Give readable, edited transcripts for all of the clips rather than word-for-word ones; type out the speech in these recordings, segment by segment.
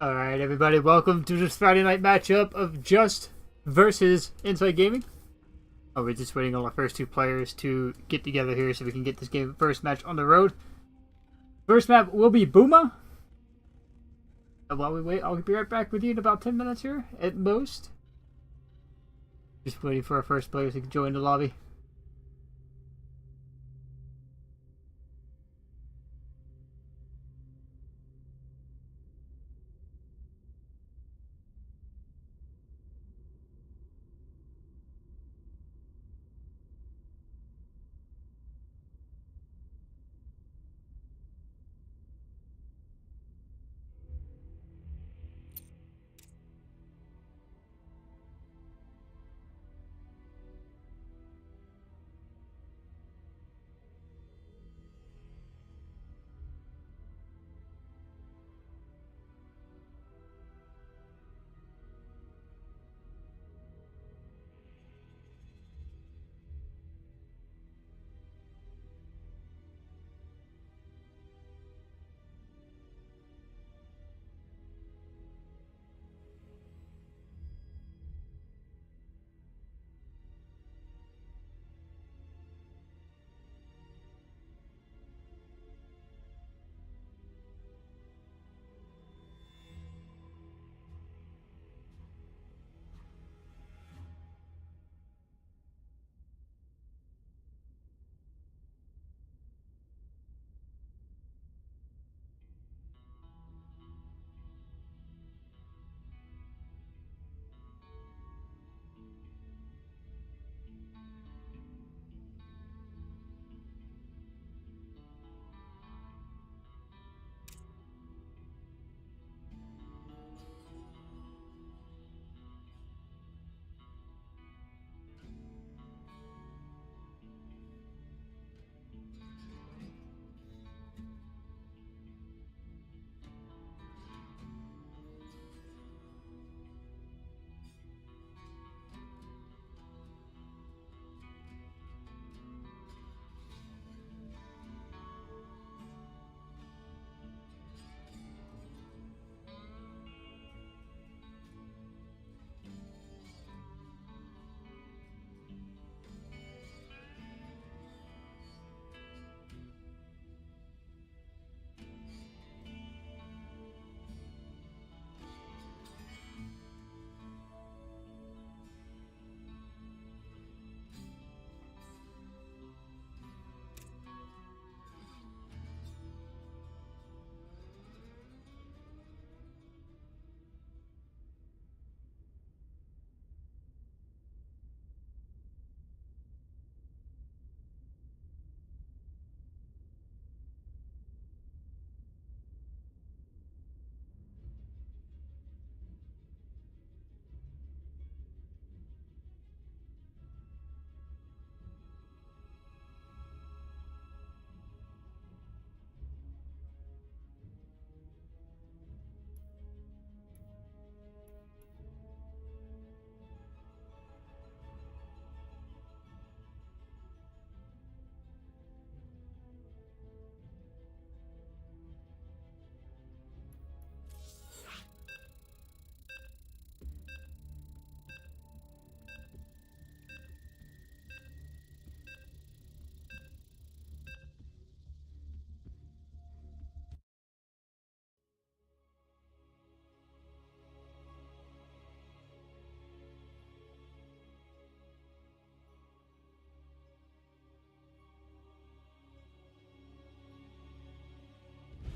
Alright, everybody, welcome to this Friday night matchup of Just versus Inside Gaming. We're just waiting on our first two players to get together here so we can get this first match on the road. First map will be Booma. And while we wait, I'll be right back with you in about 10 minutes here, at most. Just waiting for our first players to join the lobby.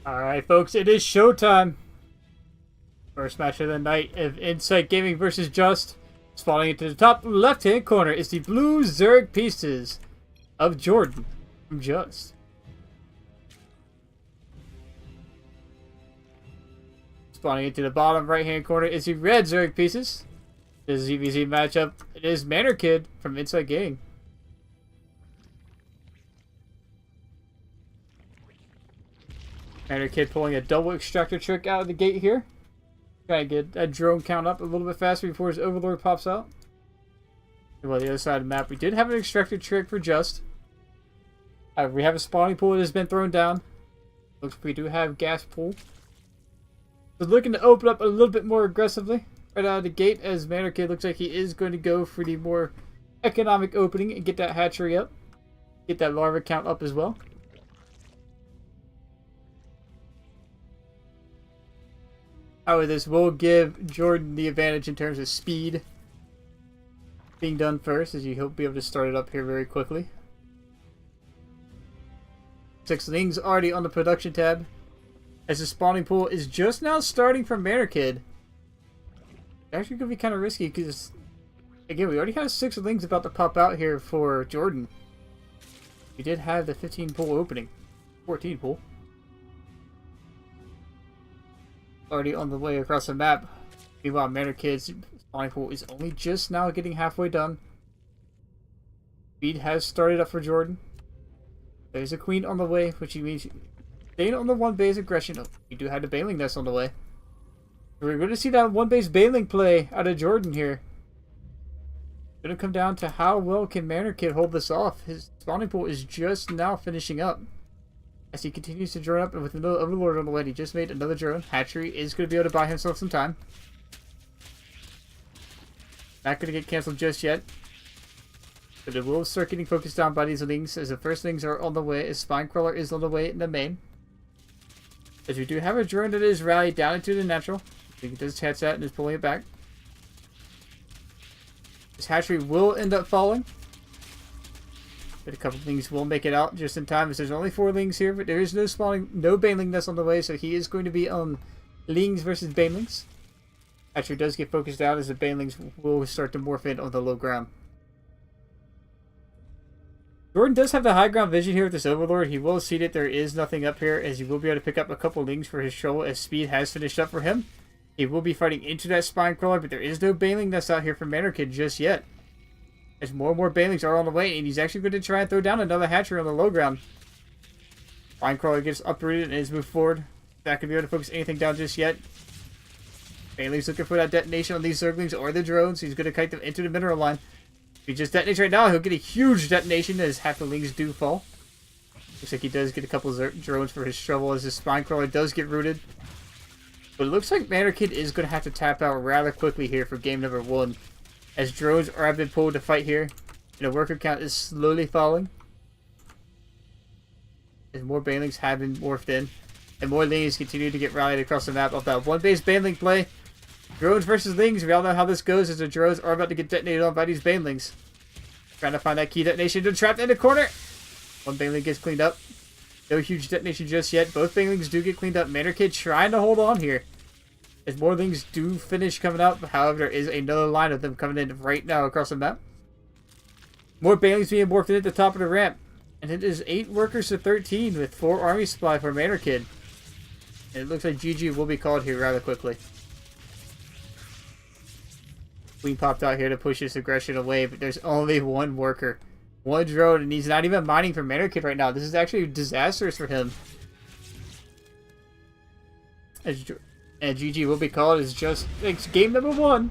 Alright, folks, it is showtime. First match of the night of Insight Gaming versus Just. Spawning into the top left-hand corner is the blue Zerg pieces of Jordan from Just. Spawning into the bottom right-hand corner is the red Zerg pieces. This is a ZVZ matchup. It is Manor Kid from Insight Gaming. Manor Kid pulling a double extractor trick out of the gate here. Trying to get that drone count up a little bit faster before his Overlord pops out. And on the other side of the map, we did have an extractor trick for Just. We have a spawning pool that has been thrown down. Looks like we do have gas pool. So looking to open up a little bit more aggressively right out of the gate, as Manor Kid looks like he is going to go for the more economic opening and get that hatchery up. Get that larva count up as well. However, this will give Jordan the advantage in terms of speed being done first, as he'll be able to start it up here very quickly. 6 lings already on the production tab, as the spawning pool is just now starting from Manor Kid. It's actually going to be kind of risky because, again, we already have 6 lings about to pop out here for Jordan. We did have the 15 pool opening. 14 pool. Already on the way across the map. Meanwhile, Manor Kid's spawning pool is only just now getting halfway done. Speed has started up for Jordan. There's a queen on the way, which means staying on the 1 base aggression. Oh, we do have the Baneling Nest on the way. We're going to see that 1 base Baneling play out of Jordan here. It's going to come down to how well can Manor Kid hold this off. His spawning pool is just now finishing up. As he continues to drone up, and with another Overlord on the way, he just made another drone. Hatchery is going to be able to buy himself some time. Not going to get cancelled just yet. But it will start getting focused down by these lings, as the first lings are on the way, as Spinecrawler is on the way in the main. As we do have a drone that is rallied down into the natural. I think it does catch that and is pulling it back. This hatchery will end up falling. But a couple things will make it out just in time, as there's only 4 lings here, but there is no spawning, no Baneling Nest on the way, so he is going to be on lings versus Banelings. Hatchery does get focused out, as the Banelings will start to morph in on the low ground. Jordan does have the high ground vision here with this Overlord. He will see that there is nothing up here, as he will be able to pick up a couple lings for his show, as speed has finished up for him. He will be fighting into that Spinecrawler, but there is no Baneling Nest out here for Manor Kid just yet. As more and more Banelings are on the way, and he's actually going to try and throw down another hatchery on the low ground. Spinecrawler gets uprooted and is moved forward. Not going to be able to focus anything down just yet. Baneling's looking for that detonation on these Zerglings or the drones. He's going to kite them into the mineral line. If he just detonates right now, he'll get a huge detonation, as half the lings do fall. Looks like he does get a couple drones for his shovel, as his Spinecrawler does get rooted. But it looks like Manor Kid is going to have to tap out rather quickly here for game number 1. As drones have been pulled to fight here, and the worker count is slowly falling. As more Banelings have been morphed in, and more lings continue to get rallied across the map off that 1 base Baneling play. Drones versus lings, we all know how this goes, as the drones are about to get detonated on by these Banelings. Trying to find that key detonation, they're trapped in the corner. 1 Baneling gets cleaned up. No huge detonation just yet. Both Banelings do get cleaned up. Manor Kid trying to hold on here, as more lings do finish coming up. However, there is another line of them coming in right now across the map. More Banelings being morphed in at the top of the ramp. And it is 8 workers to 13 with 4 army supply for Manor Kid. And it looks like GG will be called here rather quickly. Queen popped out here to push this aggression away, but there's only 1 worker. 1 drone, and he's not even mining for Manor Kid right now. This is actually disastrous for him. And GG will be called as just it's game number 1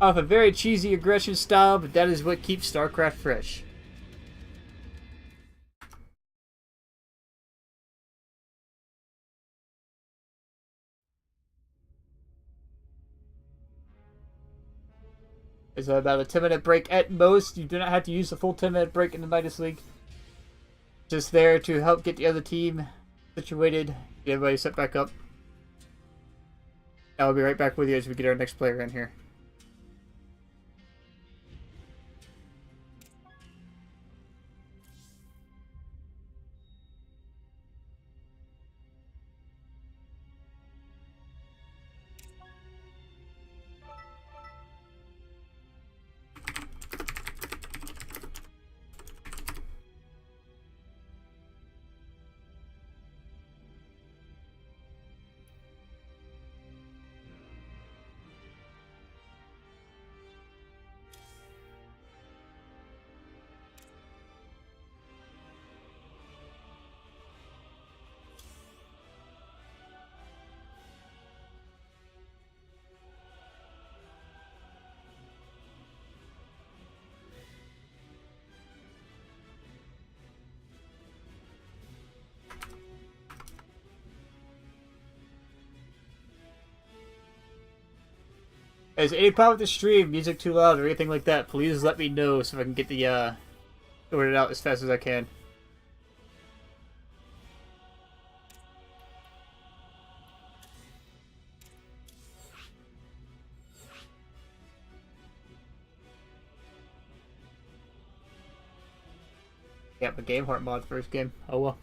off a very cheesy aggression style, but that is what keeps StarCraft fresh. It's about a 10-minute break at most. You do not have to use the full 10-minute break in the Nydus League. Just there to help get the other team situated, get everybody set back up. I'll be right back with you as we get our next player in here. Is any problem with the stream? Music too loud or anything like that? Please let me know so I can get the sorted out as fast as I can. Yeah, but game heart mod first game. Oh well.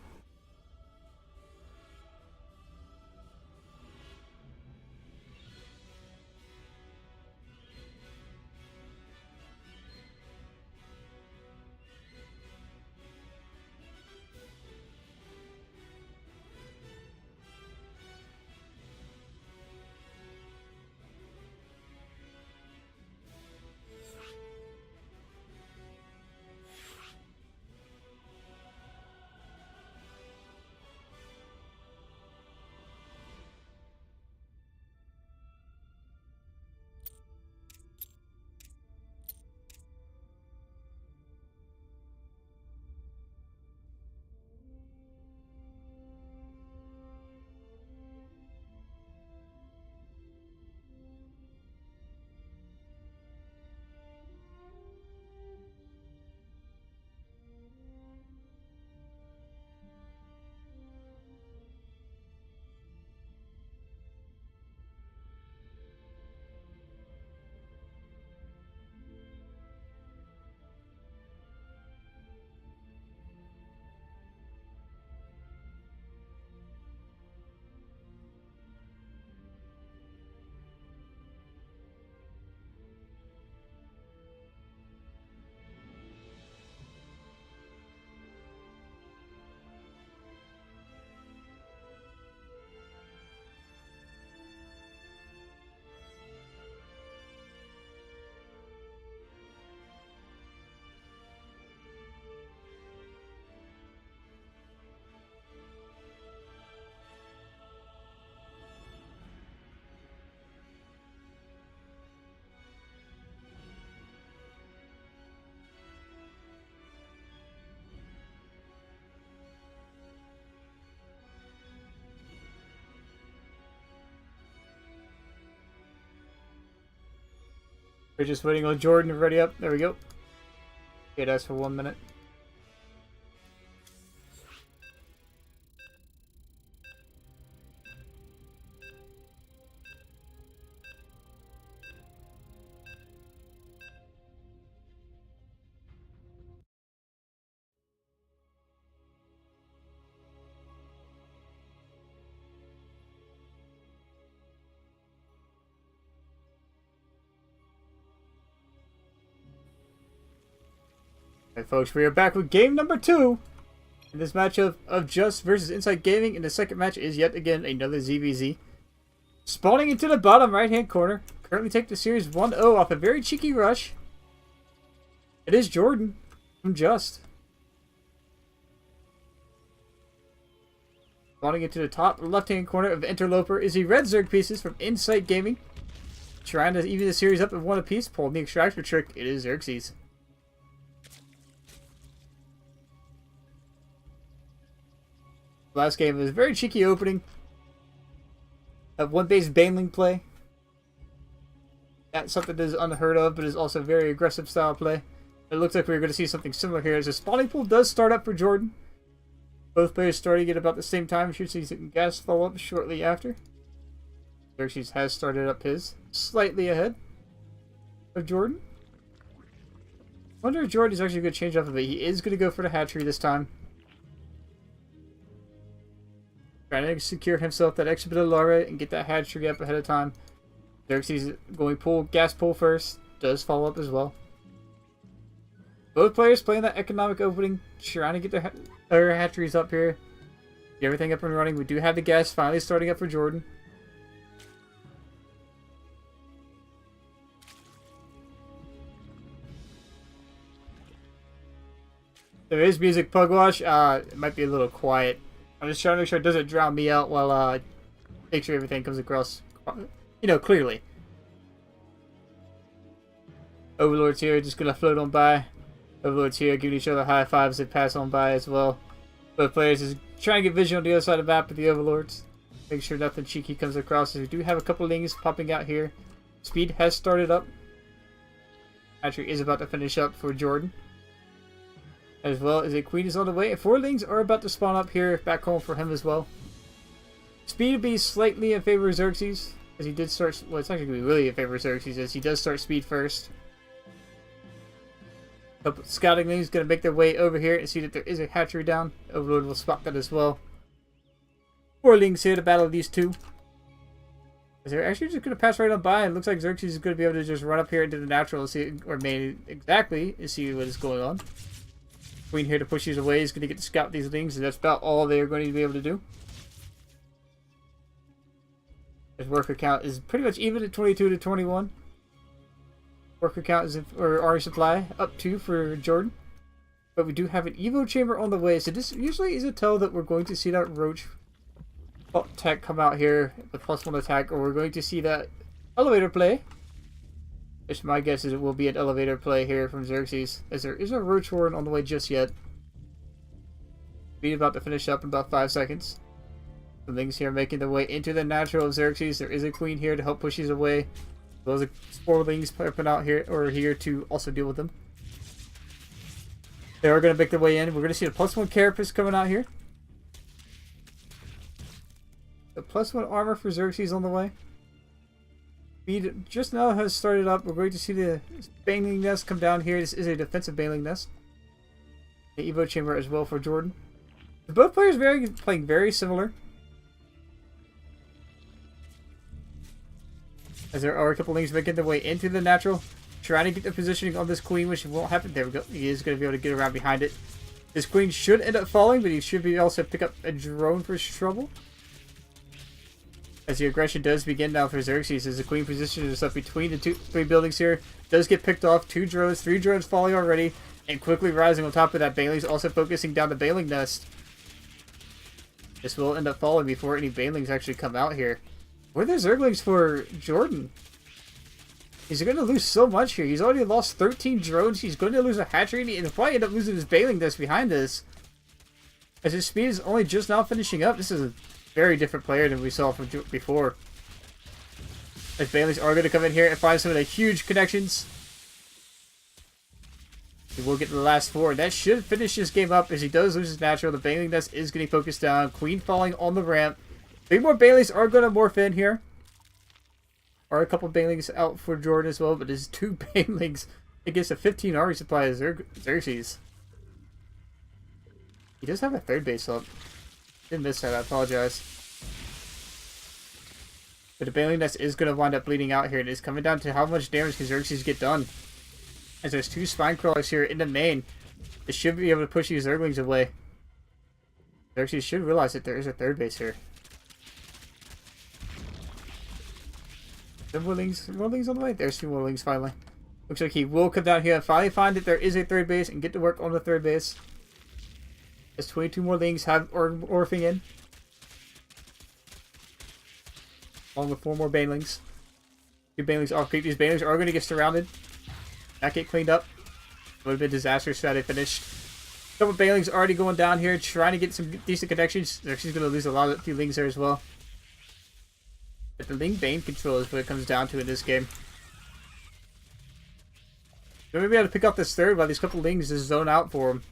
We're just waiting on Jordan to ready up. There we go. Okay, that's for 1 minute. Alright folks, we are back with game number 2 in this matchup of Just versus Inside Gaming, and the second match is yet again another ZVZ. Spawning into the bottom right hand corner, currently take the series 1-0 off a very cheeky rush. It is Jordan from Just. Spawning into the top left hand corner of the Interloper is the red Zerg pieces from Insight Gaming. Trying to even the series up at 1 apiece, pulling the extractor trick, it is Xerxes. Last game was a very cheeky opening of one base Baneling play. That's something that is unheard of, but is also very aggressive style play. It looks like we're going to see something similar here as the spawning pool does start up for Jordan. Both players starting at about the same time. Should see some gas follow up shortly after. Xerxes has started up his slightly ahead of Jordan. I wonder if Jordan is actually going to change up a bit. He is going to go for the hatchery this time. Trying to secure himself that extra bit of larvae and get that hatchery up ahead of time. Xerxes going gas pull first. Does follow up as well. Both players playing that economic opening. Trying to get their hatcheries up here. Get everything up and running. We do have the gas finally starting up for Jordan. There is music, Pugwash. It might be a little quiet. I'm just trying to make sure it doesn't drown me out while make sure everything comes across, clearly. Overlords here, just gonna float on by. Overlords here, giving each other high fives as they pass on by as well. Both players is trying to get vision on the other side of the map with the Overlords. Make sure nothing cheeky comes across, as we do have a couple lings popping out here. Speed has started up. Hatchery is about to finish up for Jordan. As well as a queen is on the way. 4 lings are about to spawn up here back home for him as well. Speed will be slightly in favor of Xerxes, as he did start. Well, it's actually going to be really in favor of Xerxes, as he does start speed first. Couple scouting lings going to make their way over here and see that there is a hatchery down. Overlord will spot that as well. 4 lings here to battle these two. As they're actually just going to pass right on by. It looks like Xerxes is going to be able to just run up here into the natural and see, or maybe exactly, and see what is going on. Queen here to push these away is going to get to scout these lings, and that's about all they're going to be able to do. His worker count is pretty much even at 22 to 21. Worker count is, or army supply, up 2 for Jordan. But we do have an Evo chamber on the way, so this usually is a tell that we're going to see that Roach tech come out here with +1 attack, or we're going to see that elevator play. Which my guess is it will be an elevator play here from Xerxes, as there is a Roach Horn on the way just yet. Speed about to finish up in about 5 seconds. The lings here making their way into the natural of Xerxes. There is a queen here to help push these away. Those are 4 lings popping out here, or here to also deal with them. They are going to make their way in. We're going to see a +1 carapace coming out here. The +1 armor for Xerxes on the way. Speed just now has started up. We're going to see the Baneling Nest come down here. This is a defensive Baneling Nest. The Evo chamber as well for Jordan. Both players playing very similar. As there are a couple lings making their way into the natural. Trying to get the positioning on this queen, which won't happen. There we go. He is going to be able to get around behind it. This queen should end up falling, but he should be also pick up a drone for trouble. As the aggression does begin now for Xerxes, as the queen positions herself between the 3 buildings here. Does get picked off. 2 drones, 3 drones falling already, and quickly rising on top of that. Baneling's also focusing down the Baneling Nest. This will end up falling before any Banelings actually come out here. Where are the Zerglings for Jordan? He's going to lose so much here. He's already lost 13 drones. He's going to lose a hatchery, and he'll probably end up losing his Baneling Nest behind this. As his speed is only just now finishing up. This is a very different player than we saw from before. As Banelings are going to come in here and find some of the huge connections. He will get to the last 4. That should finish this game up, as he does lose his natural. The Baneling Nest is getting focused down. Queen falling on the ramp. 3 more Banelings are going to morph in here. Are a couple Banelings out for Jordan as well, but there's 2 Banelings against a 15 army supply of Xerxes. He does have a 3rd base up. Didn't miss that, I apologize. But the Baneling Nest is going to wind up bleeding out here. It is coming down to how much damage can Xerxes get done. As there's 2 spine crawlers here in the main. It should be able to push these Zerglings away. Xerxes should realize that there is a 3rd base here. More lings on the way. There's 2 more lings finally. Looks like he will come down here and finally find that there is a 3rd base and get to work on the 3rd base. There's 22 more lings have orphing in. Along with 4 more Banelings. 2 Banelings off creep. These Banelings are going to get surrounded. Not get cleaned up. Would have been disastrous had they finished. A couple Banelings already going down here, trying to get some decent connections. They're actually going to lose a few lings there as well. But the Ling Bane control is what it comes down to in this game. We're going to be able to pick up this 3rd while these couple lings just zone out for him.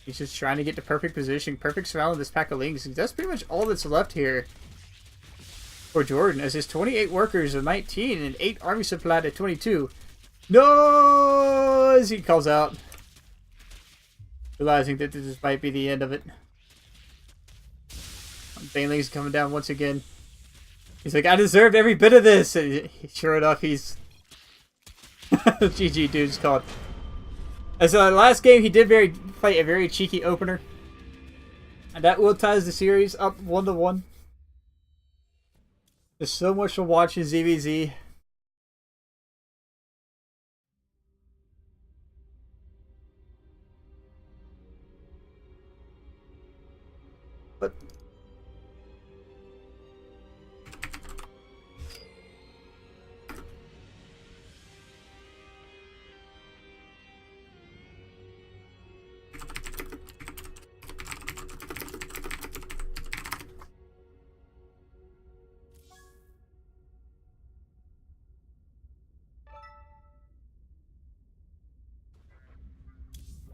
He's just trying to get the perfect position, perfect surround of this pack of lings. That's pretty much all that's left here for Jordan, as his 28 workers are 19 and 8 army supply at 22. No! As he calls out, realizing that this might be the end of it. Baneling's coming down once again. He's like, I deserved every bit of this. And sure enough, he's GG, dude's called. As last game, he did play a very cheeky opener, and that will ties the series up 1-1. There's so much to watch in ZVZ. But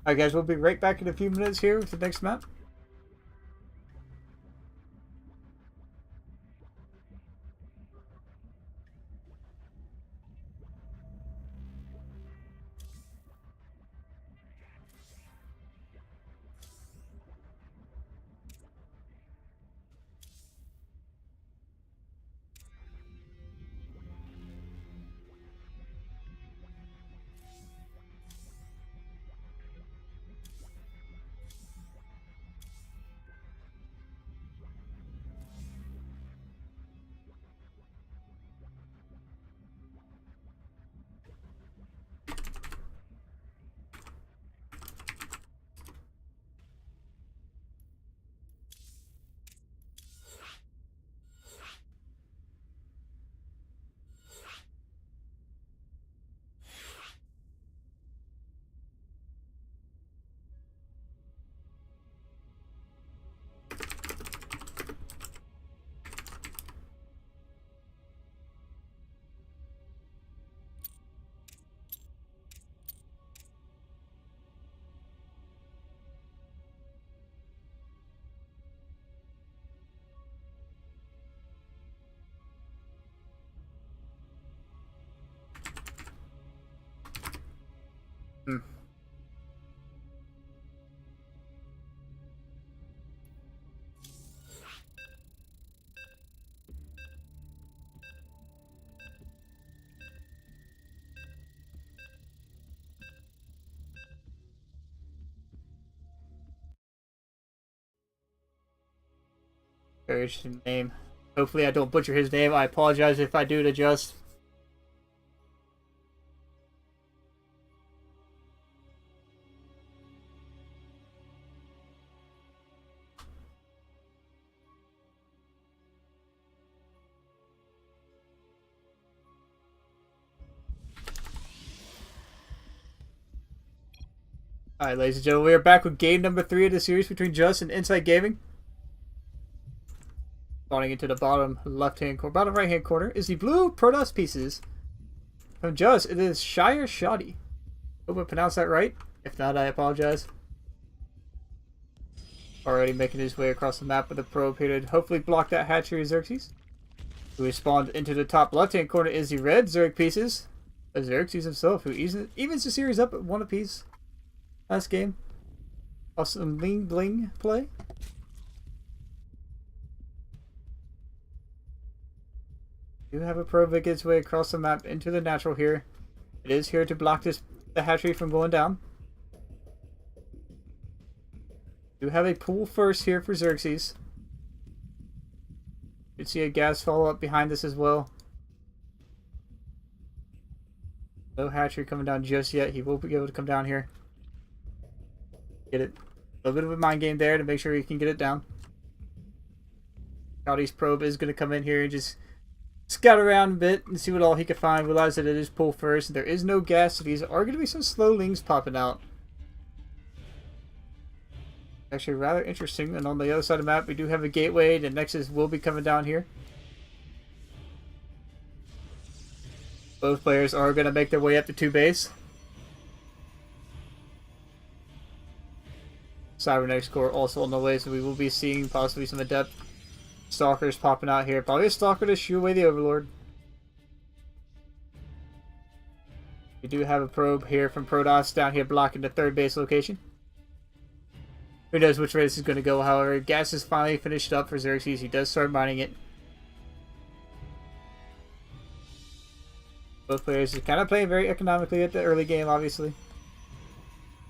Alright guys, we'll be right back in a few minutes here with the next map. Very interesting name. Hopefully I don't butcher his name. I apologize if I do to Just. Alright, ladies and gentlemen, we are back with game number 3 of the series between Just and Insight Gaming. Spawning into the bottom left-hand corner, bottom right-hand corner is the blue Protoss pieces. From Just, it is Shire Shoddy. Hope I pronounced that right. If not, I apologize. Already making his way across the map with a probe here to hopefully block that hatchery of Xerxes. Who is spawned into the top left-hand corner is the red Zerg pieces. Of Xerxes himself, who evens the series up at 1 apiece. Last game. Awesome bling bling play. Do have a probe that gets way across the map into the natural here. It is here to block the hatchery from going down. Do have a pool first here for Xerxes. You can see a gas follow up behind this as well. No hatchery coming down just yet. He will be able to come down here. Get it. A little bit of a mind game there to make sure he can get it down. Shotty's probe is going to come in here and just scout around a bit and see what all he can find. Realize that it is pull first. There is no gas, so these are going to be some slow lings popping out. Actually rather interesting. And on the other side of the map, we do have a gateway. The Nexus will be coming down here. Both players are going to make their way up to 2 base. Cybernetics core also on the way, so we will be seeing possibly some adept stalkers popping out here. Probably a stalker to shoo away the Overlord. We do have a probe here from Protoss down here blocking the 3rd base location. Who knows which way this is going to go, however. Gas is finally finished up for Xerxes. He does start mining it. Both players are kind of playing very economically at the early game, obviously.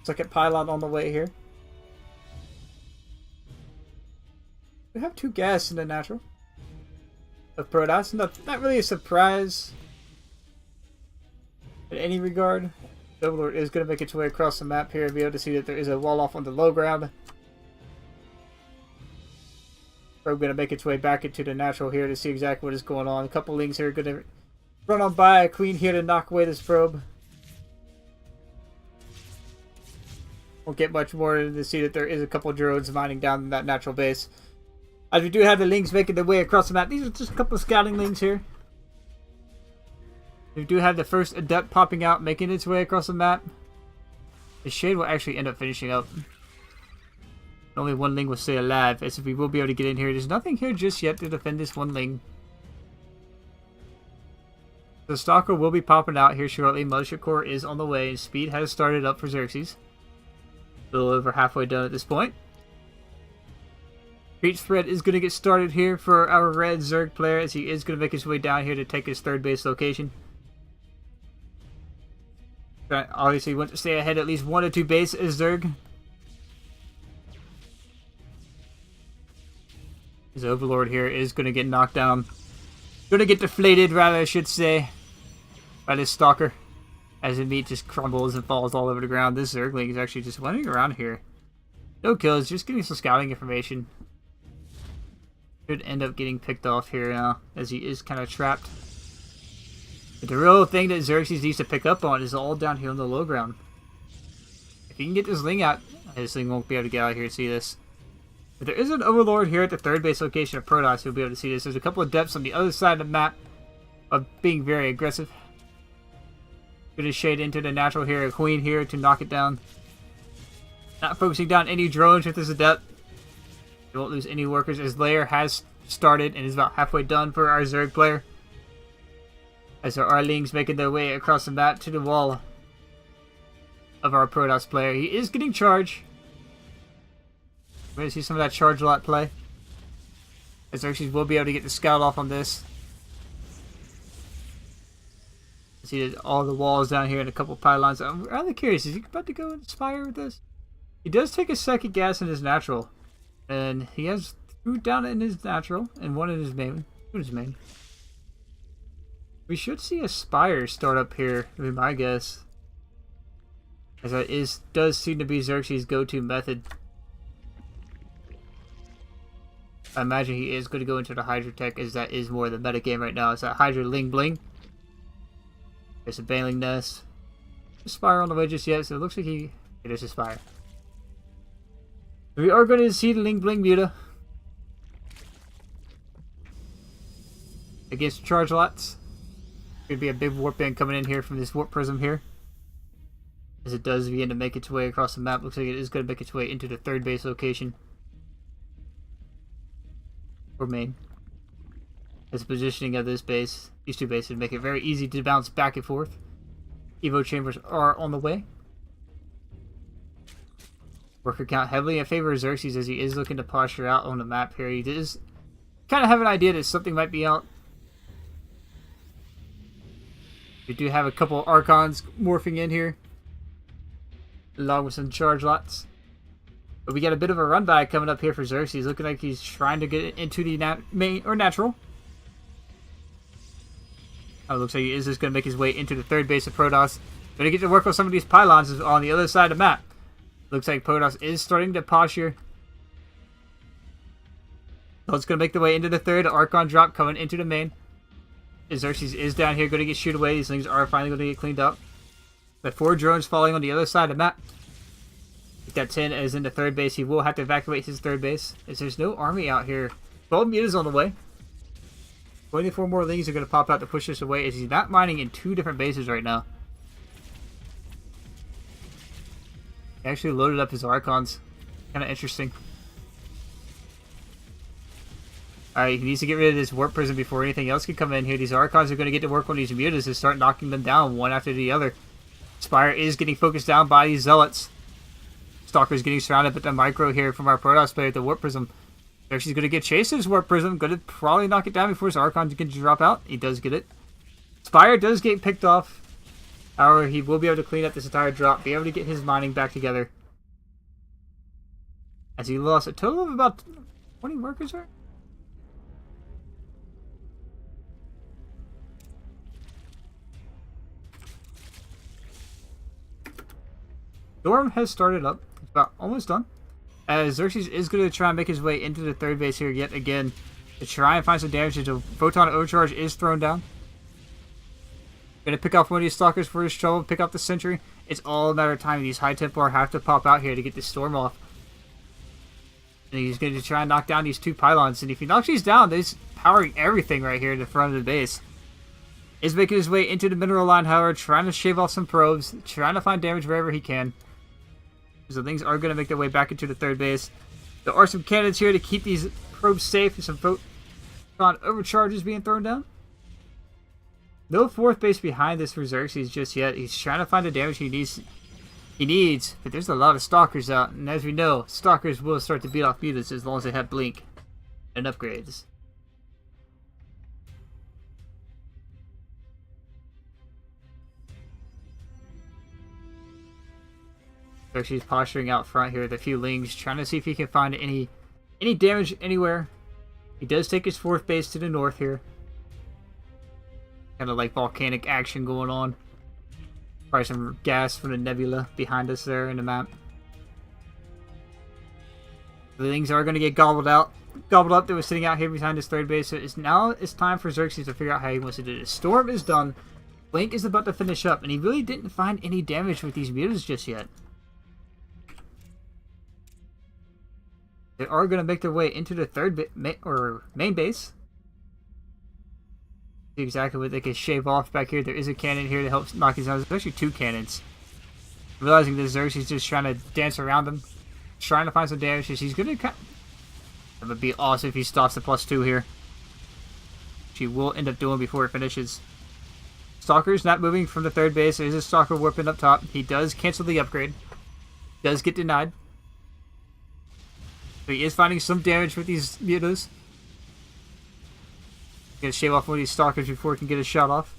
Second pylon on the way here. We have 2 gas in the natural of Protoss. Not really a surprise in any regard. The Overlord is going to make its way across the map here and be able to see that there is a wall off on the low ground. Probe going to make its way back into the natural here to see exactly what is going on. A couple lings here are going to run on by. A queen here to knock away this probe. Won't get much more to see that there is a couple drones mining down in that natural base. As we do have the lings making their way across the map. These are just a couple of scouting lings here. We do have the first adept popping out, making its way across the map. The Shade will actually end up finishing up. Only one Ling will stay alive, as if we will be able to get in here. There's nothing here just yet to defend this one Ling. The Stalker will be popping out here shortly. Mothership Core is on the way, and speed has started up for Xerxes. A little over halfway done at this point. Reach spread is going to get started here for our red Zerg player, as he is going to make his way down here to take his third base location. Obviously, he wants to stay ahead at least 1 or 2 bases, Zerg. His Overlord here is going to get knocked down. Going to get deflated, rather, I should say, by this Stalker. As the meat just crumbles and falls all over the ground. This Zergling is actually just running around here. No kills, just getting some scouting information. Should end up getting picked off here now, as he is kind of trapped. But the real thing that Xerxes needs to pick up on is all down here on the low ground. If he can get this Ling out, this Ling won't be able to get out here and see this. But there is an Overlord here at the third base location of Protoss who'll be able to see this. There's a couple of depths on the other side of the map of being very aggressive. Gonna shade into the natural here, a Queen here to knock it down. Not focusing down any drones with this adept. You won't lose any workers as Lair has started and is about halfway done for our Zerg player. As there are Lings making their way across the map to the wall of our Protoss player. He is getting charged. We're going to see some of that charge lot play. As Xerxes will be able to get the scout off on this. See all the walls down here and a couple pylons. I'm rather curious, is he about to go Inspire with this? He does take a second gas in his natural. And he has 2 down in his natural and 1 in his main. 2 in his main. We should see a Spire start up here, would be my guess. As that does seem to be Xerxes' go-to method. I imagine he is going to go into the Hydra tech, as that is more the meta game right now. It's that Hydra Ling Bling. There's a Baneling Nest. No Spire on the way just yet, so it looks like there's a Spire. We are going to see the Ling Bling Muta against Charge Lots. Could be a big warp band coming in here from this warp prism here. As it does begin to make its way across the map. Looks like it is going to make its way into the third base location. Or main. As the positioning of this base, these 2 bases make it very easy to bounce back and forth. Evo chambers are on the way. Worker count heavily in favor of Xerxes as he is looking to posture out on the map here. He does kind of have an idea that something might be out. We do have a couple Archons morphing in here, along with some charge lots. But we got a bit of a run by coming up here for Xerxes. Looking like he's trying to get into the main or natural. Oh, looks like he is just going to make his way into the third base of Protoss. Going to get to work on some of these pylons on the other side of the map. Looks like Protoss is starting to posture. So it's going to make the way into the third. Archon drop coming into the main. Xerxes is down here, going to get shoot away. These things are finally going to get cleaned up. But 4 drones falling on the other side of the map. If that 10 is in the third base, he will have to evacuate his third base. As there's no army out here. 12 mutas on the way. 24 more Lings are going to pop out to push this away, as he's not mining in 2 different bases right now. He actually loaded up his Archons. Kind of interesting. Alright, he needs to get rid of this warp prism before anything else can come in here. These Archons are going to get to work on these mutas and start knocking them down one after the other. Spire is getting focused down by these Zealots. Stalker's getting surrounded with the micro here from our Protoss player at the warp prism. Xerxes going to get chased his warp prism. Going to probably knock it down before his Archon can drop out. He does get it. Spire does get picked off. However, he will be able to clean up this entire drop. Be able to get his mining back together. As he lost a total of about 20 workers there. Storm has started up. It's about almost done. As Xerxes is going to try and make his way into the third base here yet again. To try and find some damage. The Photon Overcharge is thrown down. Going to pick off one of these Stalkers for his trouble. Pick up the Sentry. It's all a matter of time. These High Templar have to pop out here to get this Storm off. And he's going to try and knock down these 2 pylons. And if he knocks these down, he's powering everything right here in the front of the base. He's making his way into the mineral line, however, trying to shave off some probes. Trying to find damage wherever he can. So things are going to make their way back into the third base. There are some cannons here to keep these probes safe. And some photon overcharges being thrown down. No fourth base behind this for Xerxes just yet. He's trying to find the damage he needs, but there's a lot of stalkers out, and as we know, stalkers will start to beat off mutants as long as they have blink and upgrades. Xerxes posturing out front here with a few lings, trying to see if he can find any damage anywhere. He does take his fourth base to the north here. Kind of like volcanic action going on. Probably some gas from the nebula behind us there in the map. The things are going to get gobbled up. They were sitting out here behind his third base. So it's time for Xerxes to figure out how he wants to do this. Storm is done. Blink is about to finish up, and he really didn't find any damage with these mutants just yet. They are going to make their way into the main base. See exactly what they can shave off back here. There is a cannon here to help knock these out. There's actually two cannons. Realizing that Xerxes is just trying to dance around them, trying to find some damage. He's going to. That would be awesome if he stops the +2 here. Which he will end up doing before it finishes. Stalker's not moving from the third base. There's a Stalker warping up top. He does cancel the upgrade. Does get denied. But he is finding some damage with these mutos. Gonna shave off one of these Stalkers before he can get a shot off.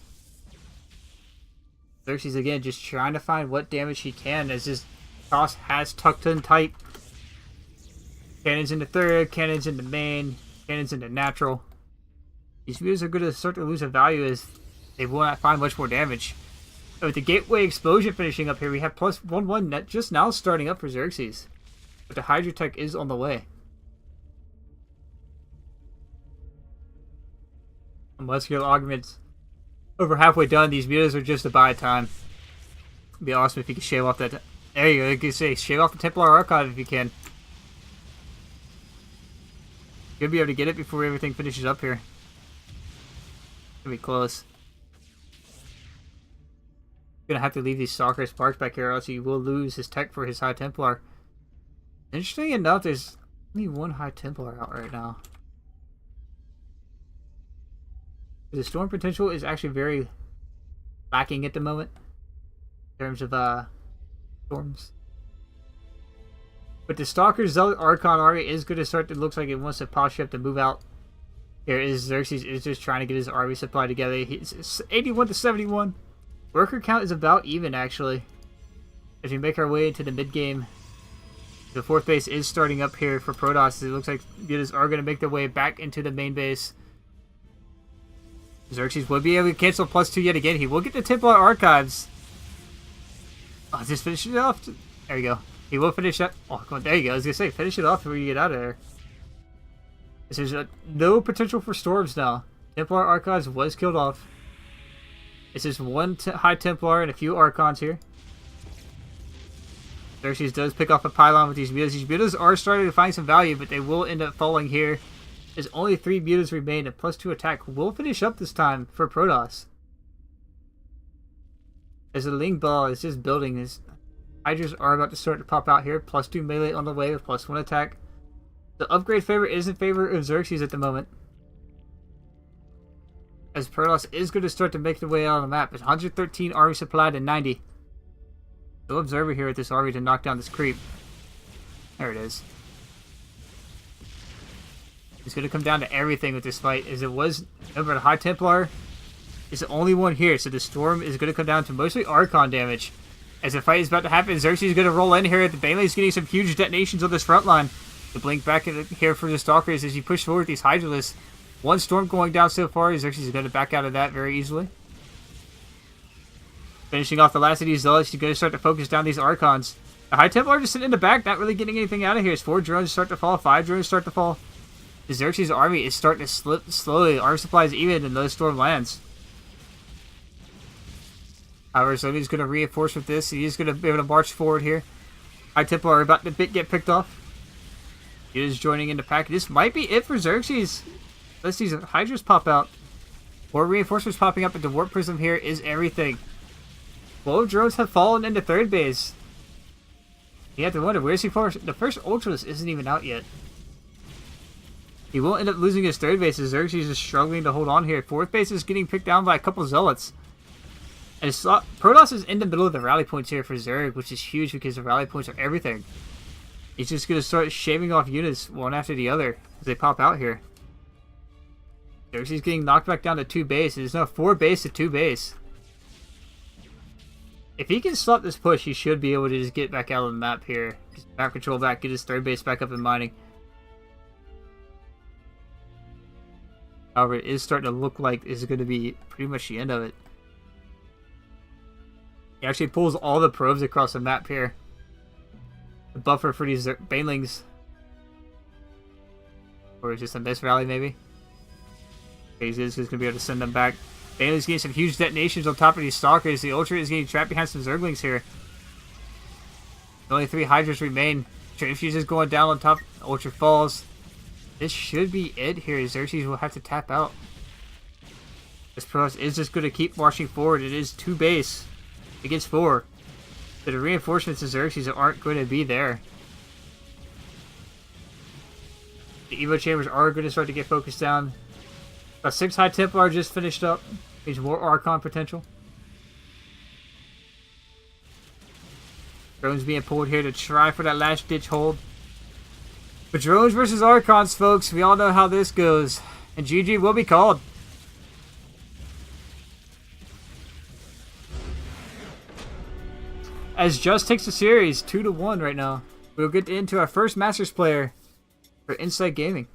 Xerxes again just trying to find what damage he can as his toss has tucked in tight. Cannons into third, cannons into main, cannons into natural. These mutos are going to start to lose a value as they will not find much more damage. And with the Gateway Explosion finishing up here, we have +1/1 net just now starting up for Xerxes. But the Hydra Tech is on the way. Muscular augments over halfway done. These mutos are just a buy time. It'd be awesome if you could shave off that. There you go. You can say shave off the Templar Archive if you can. You'll be able to get it before everything finishes up here. It'll be close. Gonna have to leave these Stalker Sparks back here, or else he will lose his tech for his High Templar. Interesting enough, there's only one High Templar out right now. The storm potential is actually very lacking at the moment in terms of storms. But the Stalker Zealot Archon army is going to start to look like it wants to posture up to move out. Here is Xerxes is just trying to get his army supply together. He's 81 to 71. Worker count is about even actually. As we make our way into the mid game, the fourth base is starting up here for Protoss. It looks like mutas are going to make their way back into the main base. Xerxes will be able to cancel +2 yet again. He will get the Templar Archives. Oh, just finish it off. There you go. He will finish that. Oh, come on. There you go. I was going to say, finish it off before you get out of there. There's no potential for storms now. Templar Archives was killed off. It's just one High Templar and a few Archons here. Xerxes does pick off a pylon with these mutas. These mutas are starting to find some value, but they will end up falling here. There's only 3 mutas remain, and +2 attack will finish up this time for Protoss. As the Ling Ball is just building, his Hydras are about to start to pop out here. +2 melee on the way with +1 attack. The upgrade favor is in favor of Xerxes at the moment. As Protoss is going to start to make their way out on the map. It's 113 army supply to 90. No observer here at this army to knock down this creep. There it is. It's going to come down to everything with this fight. As it was, remember, the High Templar is the only one here. So the Storm is going to come down to mostly Archon damage. As the fight is about to happen, Xerxes is going to roll in here. The Bailey is getting some huge detonations on this front line. The blink back in here for the Stalkers as you push forward these Hydralisks. One Storm going down so far. Xerxes is going to back out of that very easily. Finishing off the last of these Zealots, he's going to start to focus down these Archons. The High Templar just sitting in the back, not really getting anything out of here. As 4 drones start to fall, 5 drones start to fall. The Xerxes army is starting to slip slowly. Army supplies even and those Storm lands. However, so he's going to reinforce with this. He's going to be able to march forward here. High Templar are about to get picked off. He is joining in the pack. This might be it for Xerxes. Let's see some Hydras pop out. More reinforcements popping up, but the Warp Prism here is everything. 12 drones have fallen into third base. You have to wonder, where's he for? The first Ultras isn't even out yet. He will end up losing his third base as Xerxes is struggling to hold on here. Fourth base is getting picked down by a couple Zealots. And Protoss is in the middle of the rally points here for Zerg, which is huge because the rally points are everything. He's just going to start shaving off units one after the other as they pop out here. Xerxes getting knocked back down to 2 base. There's now 4 base to 2 base. If he can stop this push, he should be able to just get back out of the map here. Just map control back, get his third base back up and mining. However, it is starting to look like this is going to be pretty much the end of it. He actually pulls all the probes across the map here. The buffer for these banelings. Or is it just a miss rally maybe? Okay, he's just going to be able to send them back. Banelings getting some huge detonations on top of these stalkers. The Ultra is getting trapped behind some Zerglings here. Only 3 Hydras remain. Fuse is going down on top. Ultra falls. This should be it here. Xerxes will have to tap out. This Protoss is just going to keep marching forward. It is 2 base against 4. So the reinforcements of Xerxes aren't going to be there. The Evo chambers are going to start to get focused down. About 6 High Templar just finished up. Needs more Archon potential. Drones being pulled here to try for that last ditch hold. But drones versus Archons, folks. We all know how this goes. And GG will be called. As Just takes the series 2-1 right now. We'll get into our first Masters player for Insight Gaming.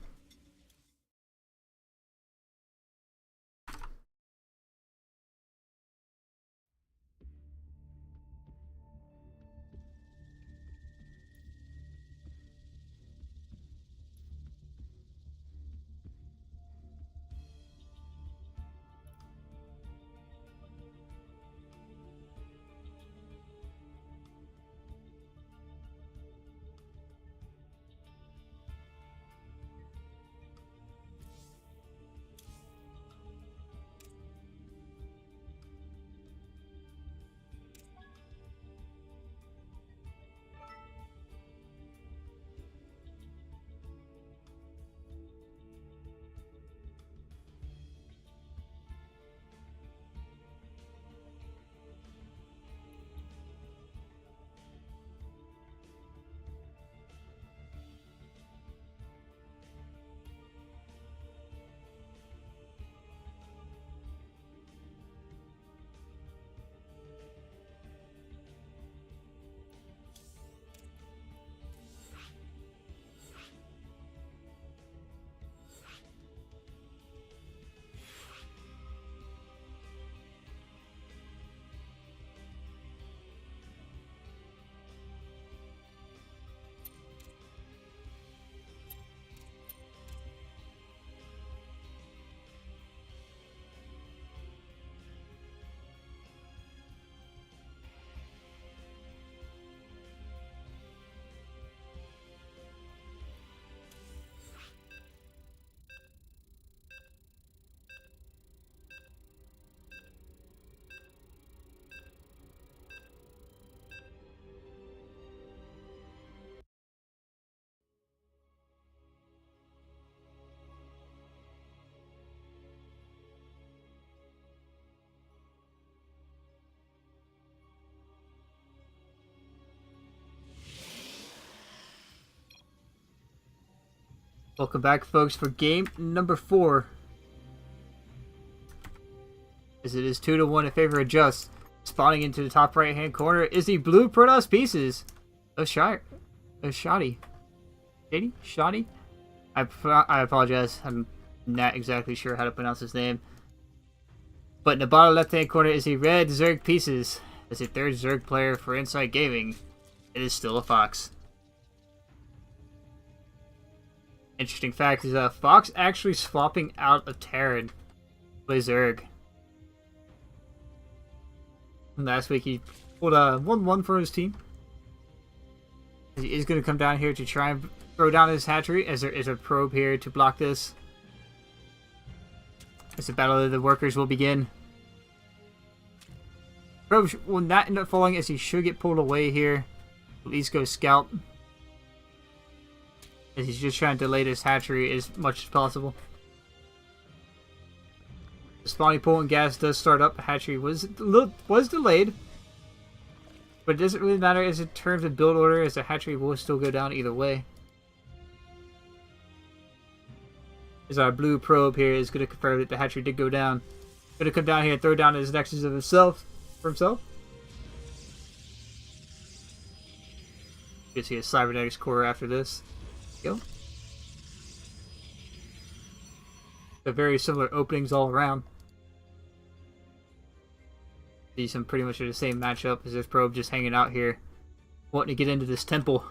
Welcome back, folks, for game number 4. As it is 2-1 in favor of Just. Spawning into the top right-hand corner is the blue Protoss pieces. Shoddy. Shoddy? I apologize. I'm not exactly sure how to pronounce his name. But in the bottom left-hand corner is the red Zerg pieces. As a 3rd Zerg player for Insight Gaming, it is still a Fox. Interesting fact is Fox actually swapping out of Terran to play Zerg. And last week he pulled a 1-1 for his team. He is going to come down here to try and throw down his hatchery, as there is a probe here to block this. As the battle of the workers will begin. Probe will not end up falling, as he should get pulled away here. At least go scout. As he's just trying to delay this hatchery as much as possible. The spawning pool and gas does start up. The hatchery was delayed. But it doesn't really matter as in terms of build order, as the hatchery will still go down either way. As our blue probe here is going to confirm that the hatchery did go down. Going to come down here and throw down his nexus of himself. For himself. You can see a cybernetics core after this. Go. So very similar openings all around. See some pretty much the same matchup as this probe just hanging out here. Wanting to get into this temple.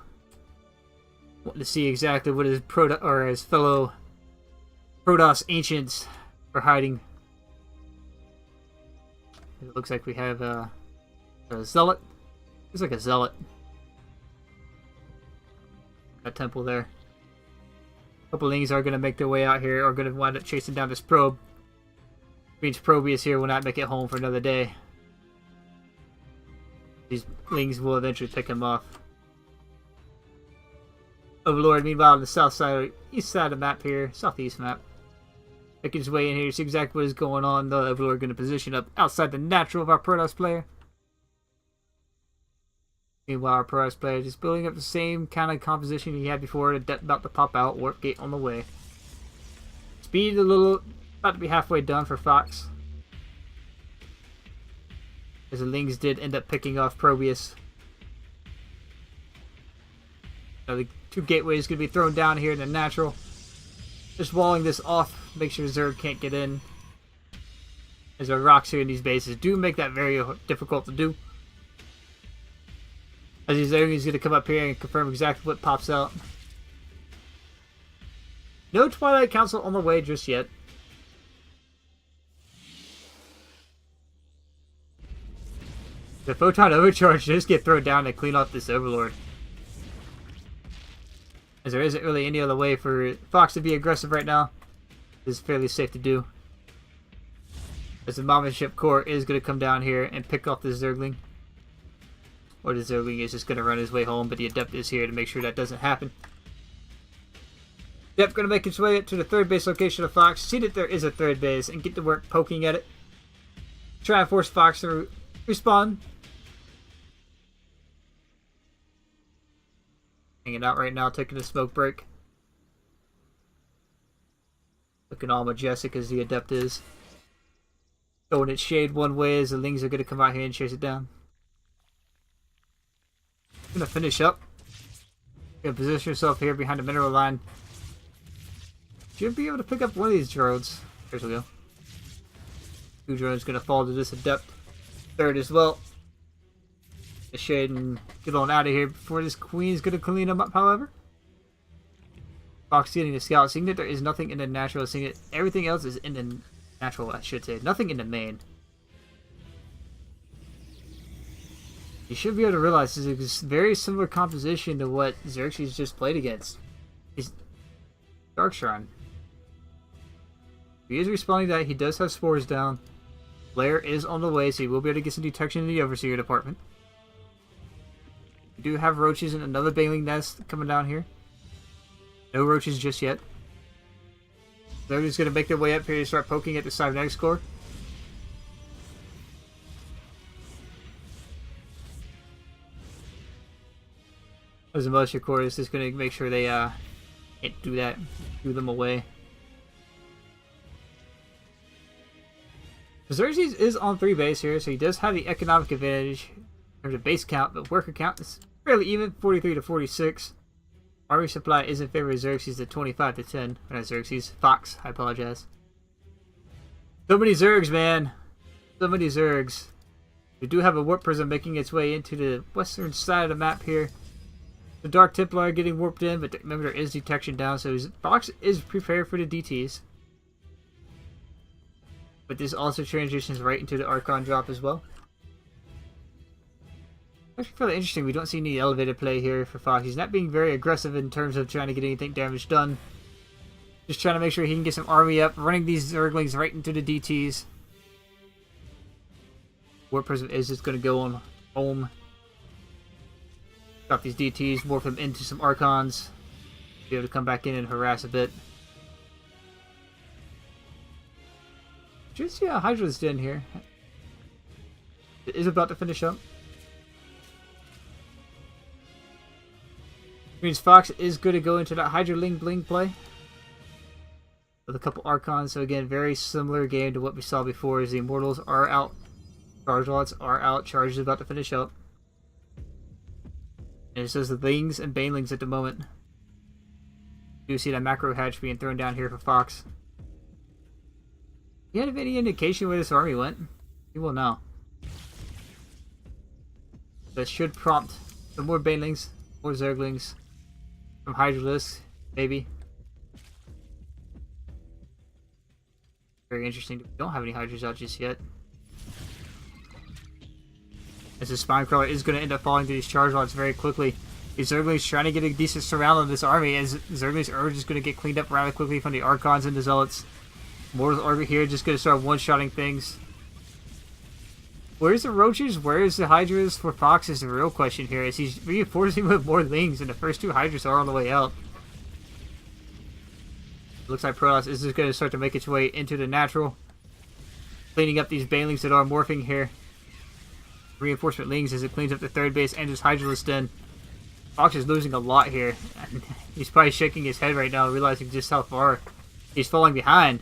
Wanting to see exactly what his fellow Protoss ancients are hiding. It looks like we have a zealot. Looks like a zealot. A temple there. A couple lings are going to make their way out here, are going to wind up chasing down this probe. Means Probius here will not make it home for another day. These lings will eventually pick him off. Overlord, meanwhile, on the south side, east side of the map here, southeast map, making his way in here to see exactly what is going on. The Overlord going to position up outside the natural of our Protoss player. Meanwhile, our Protoss player just building up the same kind of composition he had before, about to pop out, warp gate on the way. Speed about to be halfway done for Fox. As the Lings did end up picking off Probius. Now the two gateways going to be thrown down here in the natural. Just walling this off, make sure Zerg can't get in. As our rocks here in these bases do make that very difficult to do. As he's there, he's going to come up here and confirm exactly what pops out. No Twilight Council on the way just yet. The Photon Overcharge just get thrown down to clean off this Overlord. As there isn't really any other way for Fox to be aggressive right now. This is fairly safe to do. As the Mama Ship Core is going to come down here and pick off the Zergling. Or the Zergling is just going to run his way home, but the Adept is here to make sure that doesn't happen. Adept going to make his way up to the third base location of Fox, see that there is a third base, and get to work poking at it. Try and force Fox to respawn. Hanging out right now, taking a smoke break. Looking all majestic as the Adept is. Going its shade one way as the Lings are going to come out here and chase it down. Gonna finish up. Gonna position yourself here behind the mineral line. Should be able to pick up one of these drones. Here we go. Two drones gonna fall to this Adept. Third as well. The shade and get on out of here before this Queen's gonna clean them up, however. Fox getting the scout, seeing that there is nothing in the natural, seeing that everything else is in the natural, I should say. Nothing in the main. You should be able to realize this is a very similar composition to what Xerxes just played against. He's Dark Shrine. He is responding to that. He does have spores down. Blair is on the way, so he will be able to get some detection in the Overseer department. We do have roaches and another Baneling nest coming down here. No roaches just yet. They're just going to make their way up here to start poking at the cybernetics core. As the militia core is just going to make sure they can't do that, do them away. Xerxes is on 3 base here, so he does have the economic advantage in terms of base count, but worker count is fairly even, 43 to 46. Army supply is in favor of Xerxes at 25 to 10. Or not Xerxes, Fox, I apologize. So many Zergs, man. So many Zergs. We do have a warp prism making its way into the western side of the map here. The Dark Templar getting warped in, but remember there is detection down, so Fox is prepared for the DTs. But this also transitions right into the Archon drop as well. Actually fairly interesting, we don't see any elevated play here for Fox. He's not being very aggressive in terms of trying to get anything damage done. Just trying to make sure he can get some army up, running these Zerglings right into the DTs. Warp Prism is just going to go on home. Drop these DTs, morph him into some Archons. Be able to come back in and harass a bit. Just, yeah, Hydra's in here. It is about to finish up. Means Fox is good to go into that Hydra Ling Bling play. With a couple Archons. So again, very similar game to what we saw before as the Immortals are out. Charge Lots are out. Charge is about to finish up. And it says the Lings and Banelings at the moment. You see that macro hatch being thrown down here for Fox. Do you have any indication where this army went? You will know. That should prompt some more Banelings, more Zerglings, some Hydralisks, maybe. Very interesting. We don't have any Hydras out just yet. As the Spinecrawler is going to end up falling through these charge lots very quickly. These Zerglings trying to get a decent surround on this army, as Zerglings are just going to get cleaned up rather quickly from the Archons and the Zealots. Mortals over here just going to start one-shotting things. Where's the Roaches? Where is the Hydras for Fox is the real question here, as he's reinforcing with more Lings, and the first two Hydras are on the way out. Looks like Protoss is just going to start to make its way into the natural. Cleaning up these Banelings that are morphing here. Reinforcement Lings as it cleans up the third base and just Hydralist in. Fox is losing a lot here. He's probably shaking his head right now, realizing just how far he's falling behind.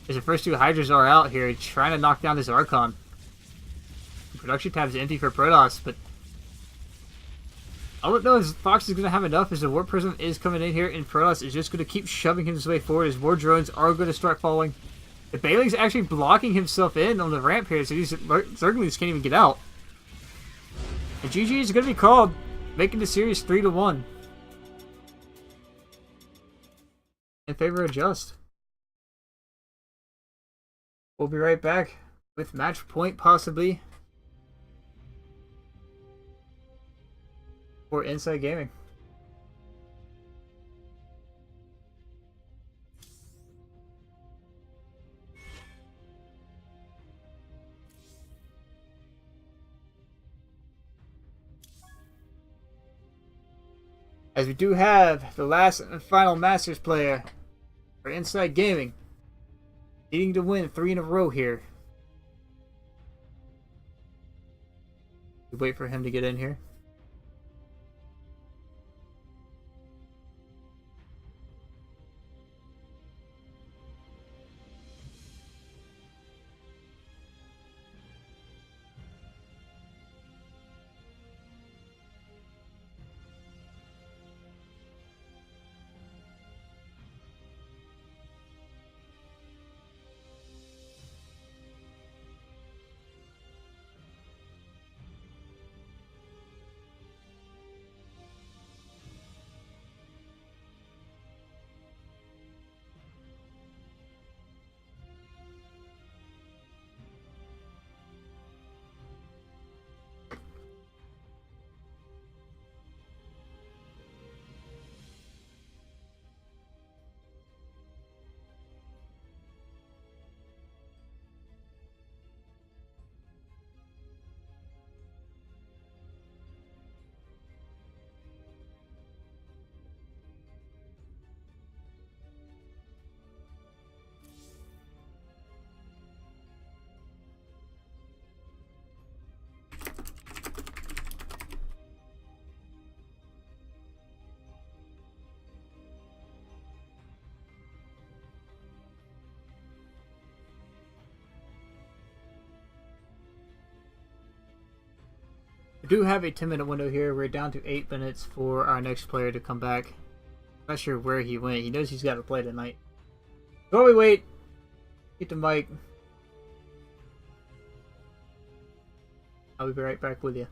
As the first two Hydras are out here, trying to knock down this Archon. The production tab is empty for Protoss, but I don't know if Fox is going to have enough as the Warp Prism is coming in here, and Protoss is just going to keep shoving his way forward as more drones are going to start falling. The Baneling's actually blocking himself in on the ramp here, so these Zerglings can't even get out. And GG is going to be called, making the series 3-1 in favor of Just. We'll be right back with match point possibly for Inside Gaming. As we do have the last and final Masters player for Inside Gaming, needing to win 3 in a row here. We wait for him to get in here. We do have a 10-minute window here. We're down to 8 minutes for our next player to come back. Not sure where he went. He knows he's got to play tonight. While we wait, get the mic. I'll be right back with you.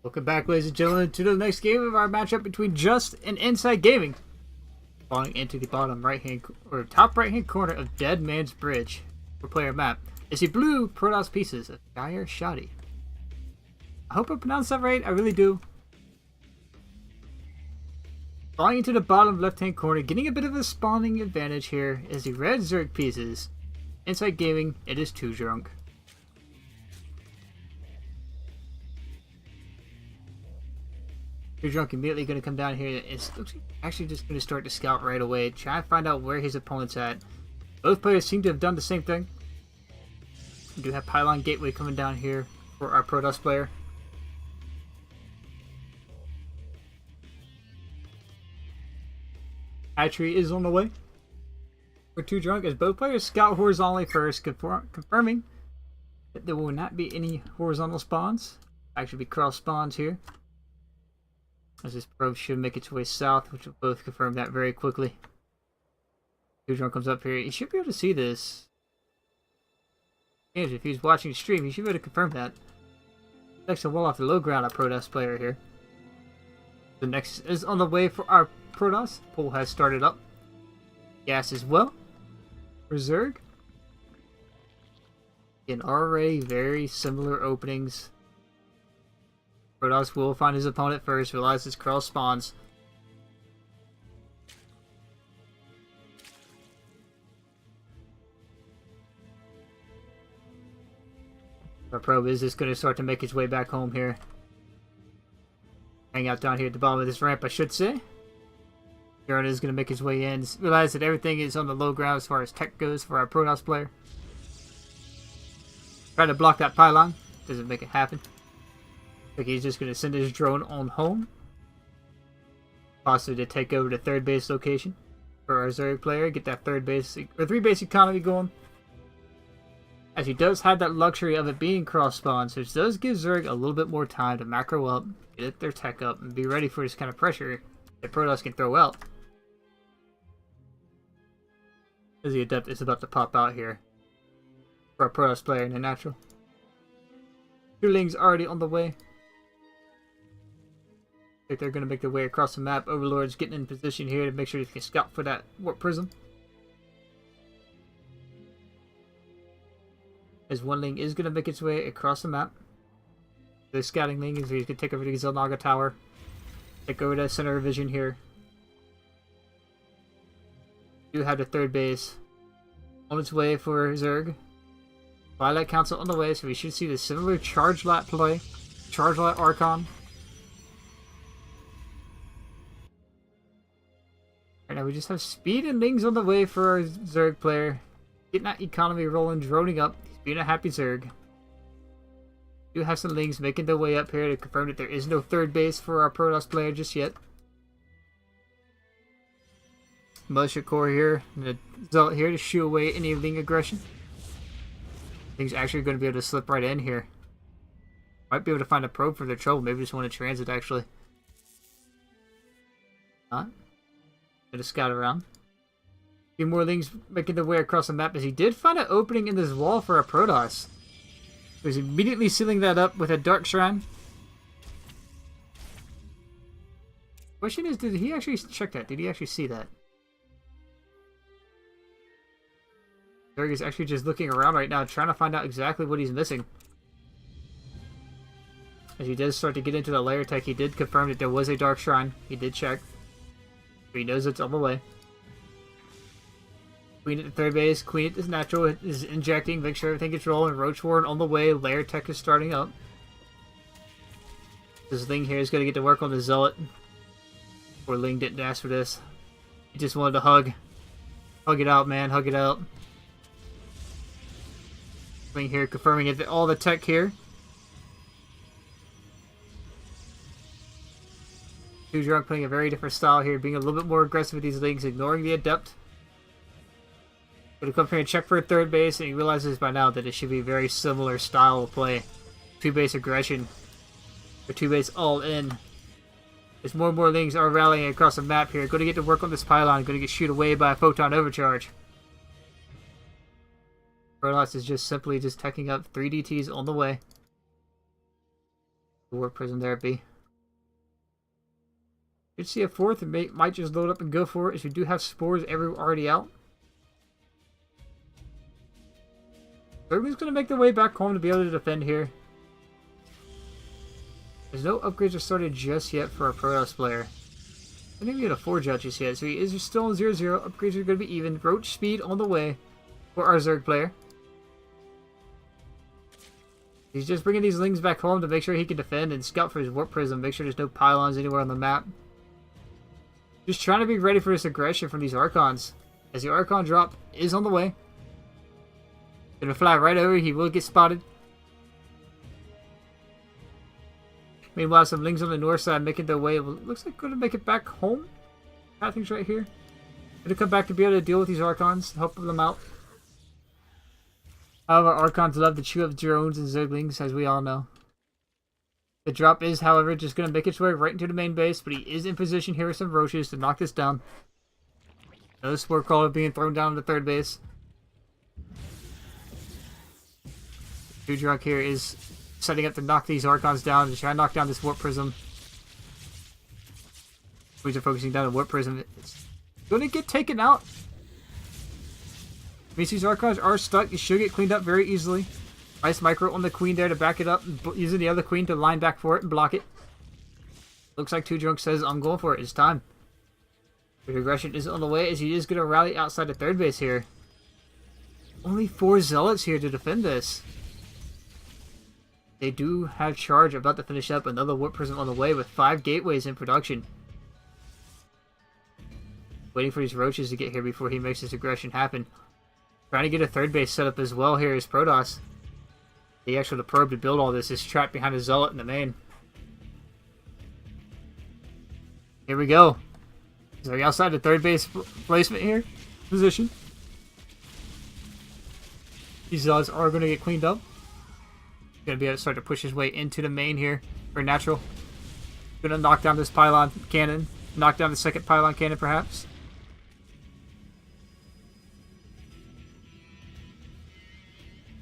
Welcome back, ladies and gentlemen, to the next game of our matchup between Just and Inside Gaming. Falling into the bottom right-hand or top right-hand corner of Dead Man's Bridge for player map is the blue Protoss pieces of Dire Shoddy. I hope I pronounced that right. I really do. Falling into the bottom left-hand corner, getting a bit of a spawning advantage here is the red Zerg pieces. Inside Gaming, it is Too Drunk. Too Drunk immediately going to come down here. It looks like actually just going to start to scout right away, try to find out where his opponent's at. Both players seem to have done the same thing. We do have Pylon Gateway coming down here for our Protoss player. Hatchery is on the way for Too Drunk as both players scout horizontally first, confirming that there will not be any horizontal spawns. Actually be cross spawns here. As this probe should make its way south, which will both confirm that very quickly. Too Drunk comes up here. You should be able to see this. And if he's watching the stream, he should be able to confirm that. Next to wall off the low ground, our Protoss player here. The next is on the way for our Protoss. Pool has started up. Gas as well. For Zerg. In already very similar openings. Protoss will find his opponent first, realize his cross spawns. Our probe is just going to start to make its way back home here. Hang out down here at the bottom of this ramp, I should say. Garen is going to make his way in. Realize that everything is on the low ground as far as tech goes for our Protoss player. Try to block that pylon. Doesn't make it happen. Like he's just going to send his drone on home. Possibly to take over the third base location for our Zerg player. Get that third base, or 3-base economy going. As he does have that luxury of it being cross spawn, so it does give Zerg a little bit more time to macro up, get their tech up, and be ready for this kind of pressure that Protoss can throw out. As the Adept is about to pop out here for our Protoss player in the natural. Lings already on the way. I think they're going to make their way across the map. Overlord's getting in position here to make sure he can scout for that warp prism. As one Ling is going to make its way across the map. The scouting Ling is going to take over the Zelnaga Tower. Take over that center of vision here. Do have the third base on its way for Zerg. Twilight Council on the way, so we should see the similar Charge Lat play. Charge Lat Archon. Right now we just have speed and Lings on the way for our Zerg player. Getting that economy rolling, droning up. He's being a happy Zerg. Do have some Lings making their way up here to confirm that there is no third base for our Protoss player just yet. Militia Corps here, and the Zealot here to shoo away any Ling aggression. Things actually going to be able to slip right in here. Might be able to find a probe for their trouble. Maybe just want to transit actually. Not. Going to scout around. A few more Lings making their way across the map as he did find an opening in this wall for a Protoss. He was immediately sealing that up with a Dark Shrine. Question is, did he actually check that? Did he actually see that? Zerg is actually just looking around right now, trying to find out exactly what he's missing. As he does start to get into the layer tech, he did confirm that there was a Dark Shrine. He did check. He knows it's on the way. Queen at the third base. Queen at this natural is injecting. Make sure everything gets rolling. Roach Warren on the way. Layer tech is starting up. This thing here is going to get to work on the Zealot. Poor Ling didn't ask for this. He just wanted to hug. Hug it out, man. Hug it out. Ling here confirming it. All the tech here. Too Drunk playing a very different style here. Being a little bit more aggressive with these Lings. Ignoring the Adept. Going to come here and check for a third base. And he realizes by now that it should be a very similar style of play. 2-base aggression. Or 2-base all in. As more and more Lings are rallying across the map here. Going to get to work on this pylon. Going to get shooed away by a photon overcharge. Protoss is just simply just teching up 3 DTs on the way. The warp prism there be. Should see a fourth and might just load up and go for it, as we do have spores already out. Everyone's going to make their way back home to be able to defend here. There's no upgrades are started just yet for our Protoss player. I think we get a 4 judges yet, so he is still on 0-0. Upgrades are going to be even. Roach speed on the way for our Zerg player. He's just bringing these Lings back home to make sure he can defend and scout for his warp prism. Make sure there's no pylons anywhere on the map. Just trying to be ready for this aggression from these Archons. As the Archon drop is on the way. Gonna fly right over, he will get spotted. Meanwhile, some Lings on the north side making their way. Looks like gonna make it back home. Pathing's right here. Gonna come back to be able to deal with these Archons, help them out. However, Archons love to chew up drones and Zerglings, as we all know. The drop is, however, just going to make its way right into the main base, but he is in position here with some Roaches to knock this down. Another Spore Crawler being thrown down to third base. Drunk here is setting up to knock these Archons down, to try and knock down this Warp Prism. We're focusing down the Warp Prism. It's going to get taken out. Means these Archons are stuck. You should get cleaned up very easily. Nice micro on the Queen there to back it up, using the other Queen to line back for it and block it. Looks like Two Drunk says, I'm going for it. It's time. The aggression is on the way, as he is going to rally outside the third base here. Only 4 Zealots here to defend this. They do have charge about to finish up. Another Warp Prism on the way with 5 gateways in production. Waiting for these Roaches to get here before he makes his aggression happen. Trying to get a third base set up as well here is Protoss. The actual probe to build all this is trapped behind a Zealot in the main. Here we go. So we're outside the third base placement here. Position. These Zealots are going to get cleaned up. Going to be able to start to push his way into the main here. For natural. Going to knock down this pylon cannon. Knock down the second pylon cannon perhaps.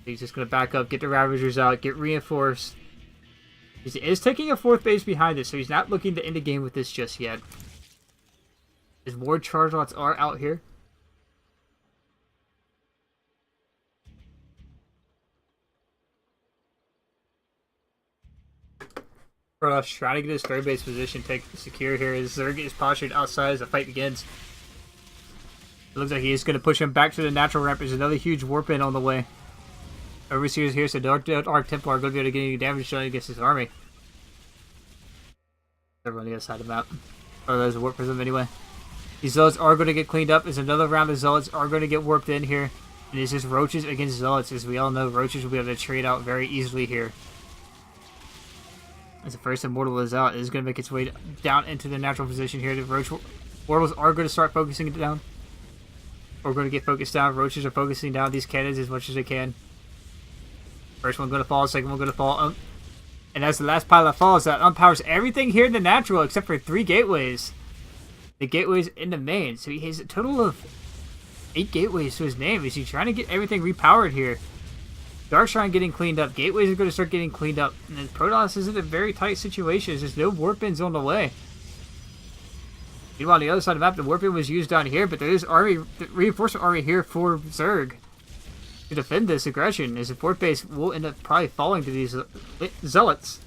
He's just going to back up, get the Ravagers out, get reinforced. He is taking a 4th base behind this, so he's not looking to end the game with this just yet. As more charge lots are out here. Protoss trying to get his third base position secure here as Zerg is postured outside as the fight begins. It looks like he is going to push him back to the natural ramp. There's another huge warp in on the way. Overseers here, so Dark Templar are going to be able to get any damage done against his army. They're on the other side of the map. Oh, there's a Warp Prism anyway. These Zealots are going to get cleaned up as another round of Zealots are going to get warped in here. And it's just Roaches against Zealots. As we all know, Roaches will be able to trade out very easily here. As the first Immortal is out, it is going to make its way down into the natural position here. The Roach Mortals are going to start focusing it down. We're going to get focused down. Roaches are focusing down these cannons as much as they can. First one going to fall, second one going to fall. And as the last pylon falls, that unpowers everything here in the natural except for 3 gateways. The gateways in the main. So he has a total of 8 gateways to his name. Is he trying to get everything repowered here? Darkshrine getting cleaned up. Gateways are going to start getting cleaned up. And then Protoss is in a very tight situation. There's no warp-ins on the way. Meanwhile, on the other side of the map, the warp-in was used down here, but there is reinforcement army here for Zerg to defend this aggression, as the 4th base will end up probably falling to these Zealots.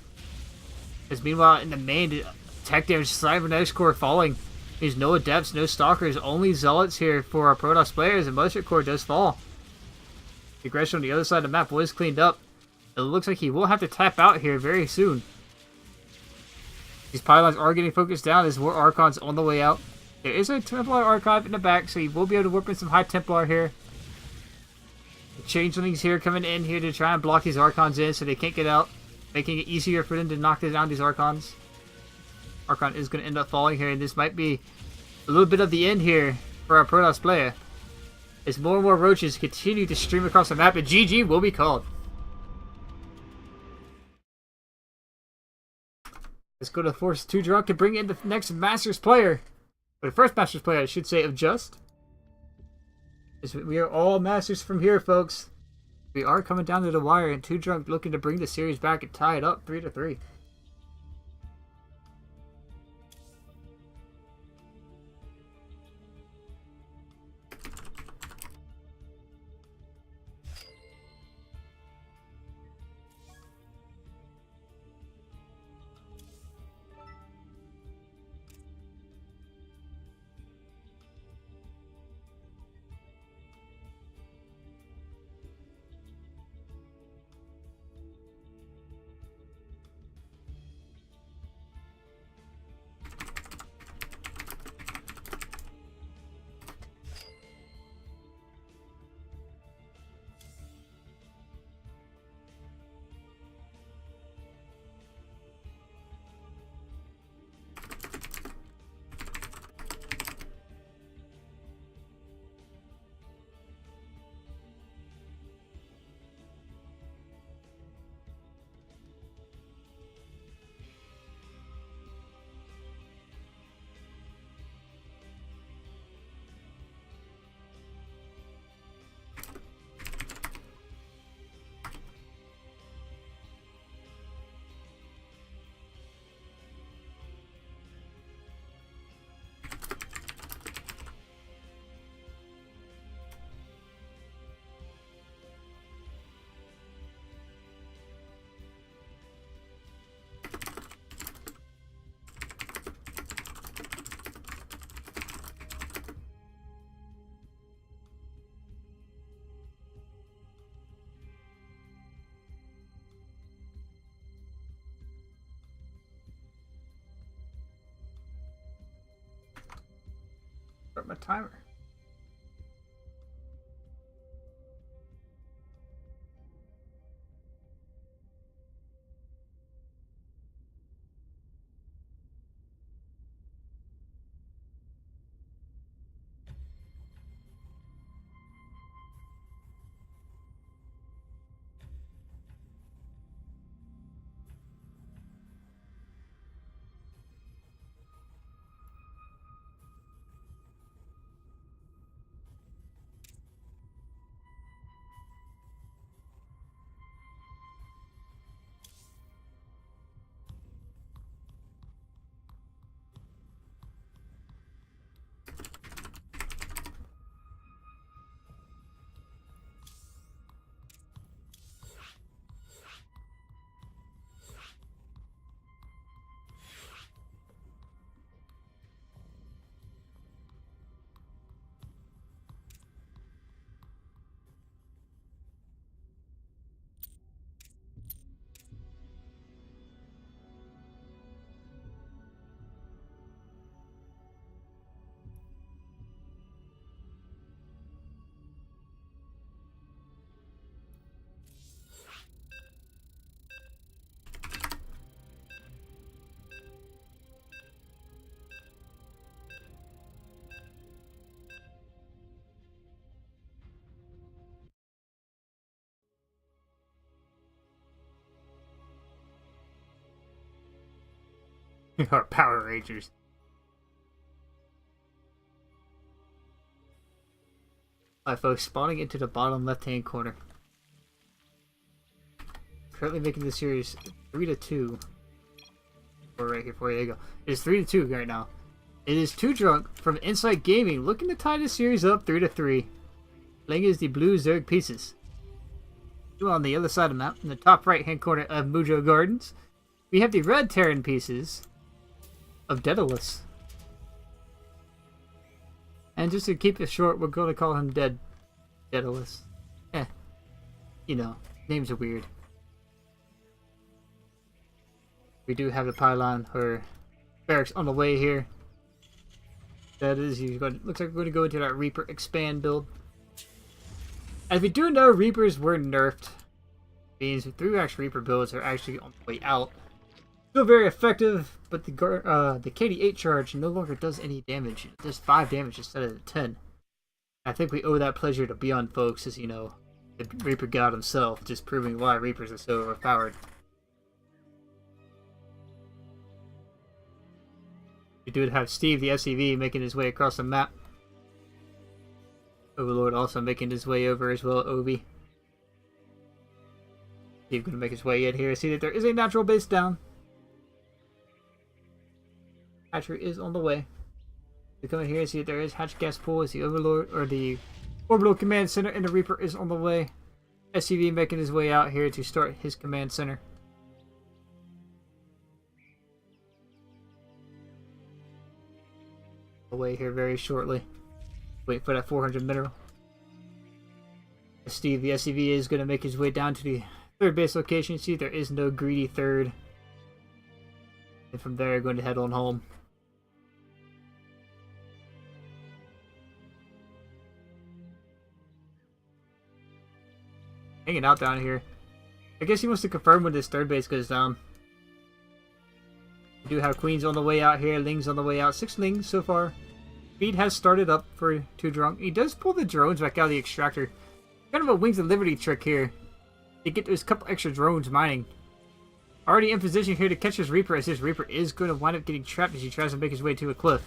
As meanwhile, in the main, the tech damage, Cybernetics Core falling. There's no Adepts, no Stalkers, only Zealots here for our Protoss players, and Mothership Core does fall. The aggression on the other side of the map was cleaned up. It looks like he will have to tap out here very soon. These pylons are getting focused down. There's more Archons on the way out. There is a Templar Archive in the back, so he will be able to warp in some High Templar here. Changelings here coming in here to try and block these Archons in so they can't get out, making it easier for them to knock down these Archons. Archon is going to end up falling here, and this might be a little bit of the end here for our Protoss player. As more and more Roaches continue to stream across the map, and GG will be called. Let's go to Force 2 Drunk to bring in the next Masters player. Or the first Masters player, I should say, of Just. We are all Masters from here, folks. We are coming down to the wire, and 2 Drunk looking to bring the series back and tie it up 3-3. start my timer. Our Power Rangers. Alright folks, spawning into the bottom left hand corner. Currently making the series 3-2. We're right here for you. There you go. It is 3-2 right now. It is Too Drunk from Inside Gaming looking to tie the series up 3-3. Playing is the blue Zerg pieces. On the other side of the map, in the top right hand corner of Mujo Gardens, we have the red Terran pieces of Daedalus. And just to keep it short, we're going to call him Daedalus. You know, names are weird. We do have the pylon or barracks on the way here. That is, looks like we're going to go into that Reaper expand build. As we do know, Reapers were nerfed. Means 3-axe Reaper builds are actually on the way out. Still very effective, but the KD8 charge no longer does any damage. It does 5 damage instead of the 10. I think we owe that pleasure to Beyond Folks, as you know, the Reaper God himself, just proving why Reapers are so overpowered. We do have Steve, the SCV, making his way across the map. Overlord also making his way over as well, Obi. Steve gonna make his way in here. See that there is a natural base down. Hatchery is on the way. We come in here and see that there is hatch gas pool as the Overlord or the Orbital Command Center, and the Reaper is on the way. SCV making his way out here to start his command center. Away here very shortly. Wait for that 400 mineral. Steve, the SCV, is going to make his way down to the third base location. See, there is no greedy third. And from there, going to head on home. Hanging out down here. I guess he wants to confirm when this third base goes down. We do have Queens on the way out here, Lings on the way out. 6 Lings so far. Speed has started up for Too Drunk. He does pull the drones back out of the extractor. Kind of a Wings of Liberty trick here. To get those couple extra drones mining. Already in position here to catch his Reaper, as his Reaper is going to wind up getting trapped as he tries to make his way to a cliff.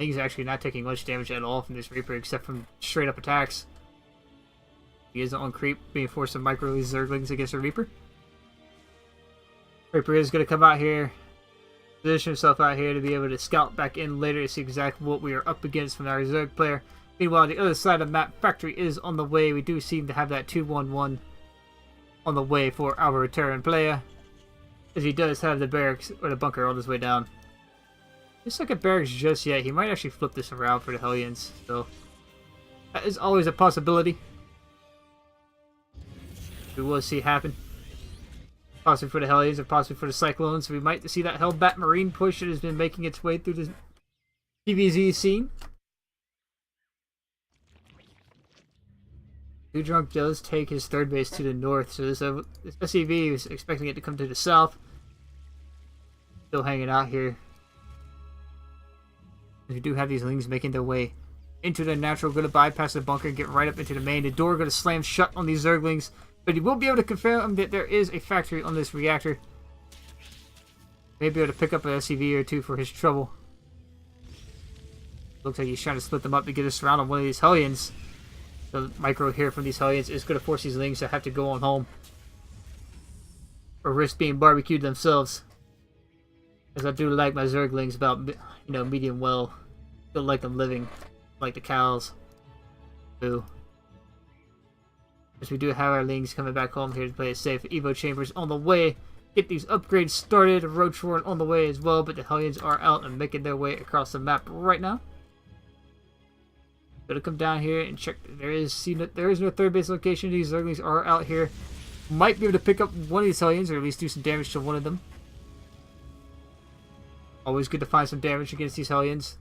Lings actually not taking much damage at all from this Reaper except from straight up attacks. He is on creep, being forced to micro these Zerglings against the Reaper. Reaper is going to come out here, position himself out here to be able to scout back in later to see exactly what we are up against from our Zerg player. Meanwhile, the other side of the map, Factory is on the way. We do seem to have that 2-1-1 on the way for our Terran player, as he does have the barracks or the bunker on his way down. Just like a barracks just yet. He might actually flip this around for the Hellions, so that is always a possibility. We will see happen. Possibly for the Hellions or possibly for the Cyclones. We might see that Hellbat Marine push that has been making its way through the PvZ scene. Too Drunk does take his third base to the north, so this SCV is expecting it to come to the south. Still hanging out here. We do have these lings making their way into the natural. Going to bypass the bunker and get right up into the main. The door going to slam shut on these Zerglings, but he will be able to confirm that there is a factory on this reactor. Maybe able to pick up an SCV or two for his trouble. Looks like he's trying to split them up to get us around on one of these Hellions. The micro here from these Hellions is going to force these lings to have to go on home, or risk being barbecued themselves. As I do like my Zerglings about, medium well. Don't like them living like the cows do. As we do have our lings coming back home here to play it safe. Evo chambers on the way. Get these upgrades started. Roach Warren on the way as well, but the Hellions are out and making their way across the map right now. Gonna come down here and check. There is no third base location. These Zerglings are out here. Might be able to pick up one of these Hellions, or at least do some damage to one of them. Always good to find some damage against these Hellions.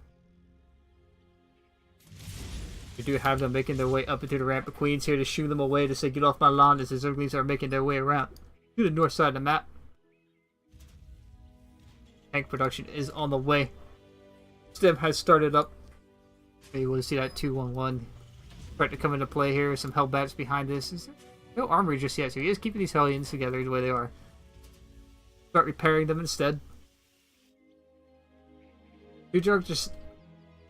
We do have them making their way up into the ramp. The Queen's here to shoo them away to say, get off my lawn, as the Zerglings are making their way around to the north side of the map. Tank production is on the way. Stem has started up. You want to see that 2-1-1 start to come into play here. Some Hellbats behind this. No armory just yet, so he is keeping these Hellions together the way they are. Start repairing them instead. Udrug just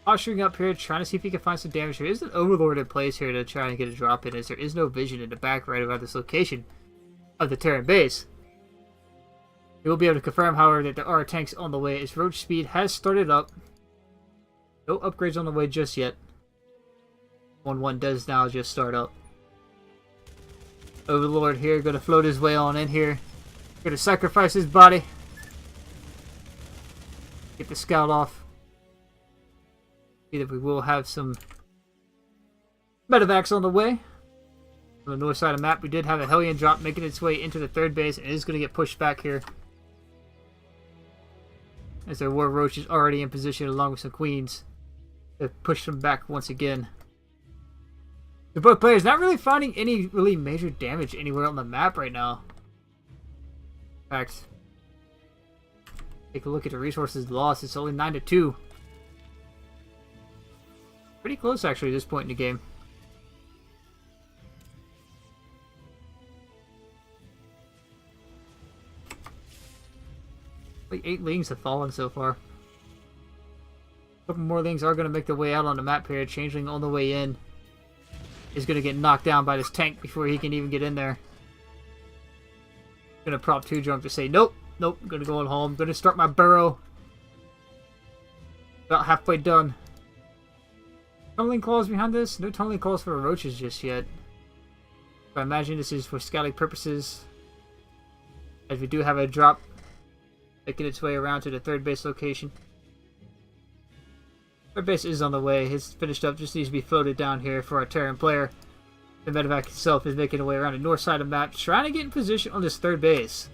posturing up here, trying to see if he can find some damage. There is an Overlord in place here to try and get a drop in, as there is no vision in the back right around this location of the Terran base. He will be able to confirm, however, that there are tanks on the way, as Roach speed has started up. No upgrades on the way just yet. 1-1 does now just start up. Overlord here, going to float his way on in here. Going to sacrifice his body. Get the scout off. See that we will have some medevacs on the way. On the north side of the map, we did have a Hellion drop making its way into the third base, and it is going to get pushed back here, as their War Roach is already in position along with some Queens to push them back once again. The both players not really finding any really major damage anywhere on the map right now. In fact, take a look at the resources lost. It's only 9-2. Pretty close actually at this point in the game. Like 8 lings have fallen so far. A couple more lings are going to make their way out on the map here. Changeling on the way in is going to get knocked down by this tank before he can even get in there. Going to prop 2 Drunk to say, nope, nope, I'm going to go on home. Going to start my burrow. About halfway done. Tunneling claws behind this? No tunneling claws for roaches just yet. But I imagine this is for scouting purposes, as we do have a drop making its way around to the third base location. Third base is on the way. It's finished up, just needs to be floated down here for our Terran player. The medevac itself is making its way around the north side of the map, trying to get in position on this third base.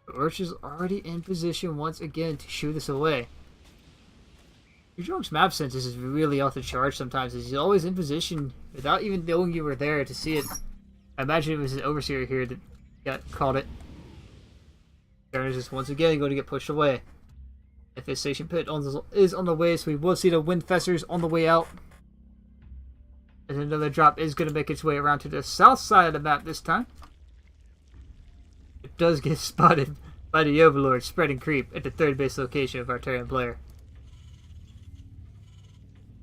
Roach is already in position once again to shoo this away. Drunk's map sense is really off the charts sometimes. He's always in position without even knowing you were there to see it. I imagine it was an Overseer here that caught it. Terran is just once again going to get pushed away. Infestation Pit is on the way, so we will see the Windfesters on the way out. And another drop is going to make its way around to the south side of the map this time. It does get spotted by the Overlord spreading creep at the third base location of our Terran player.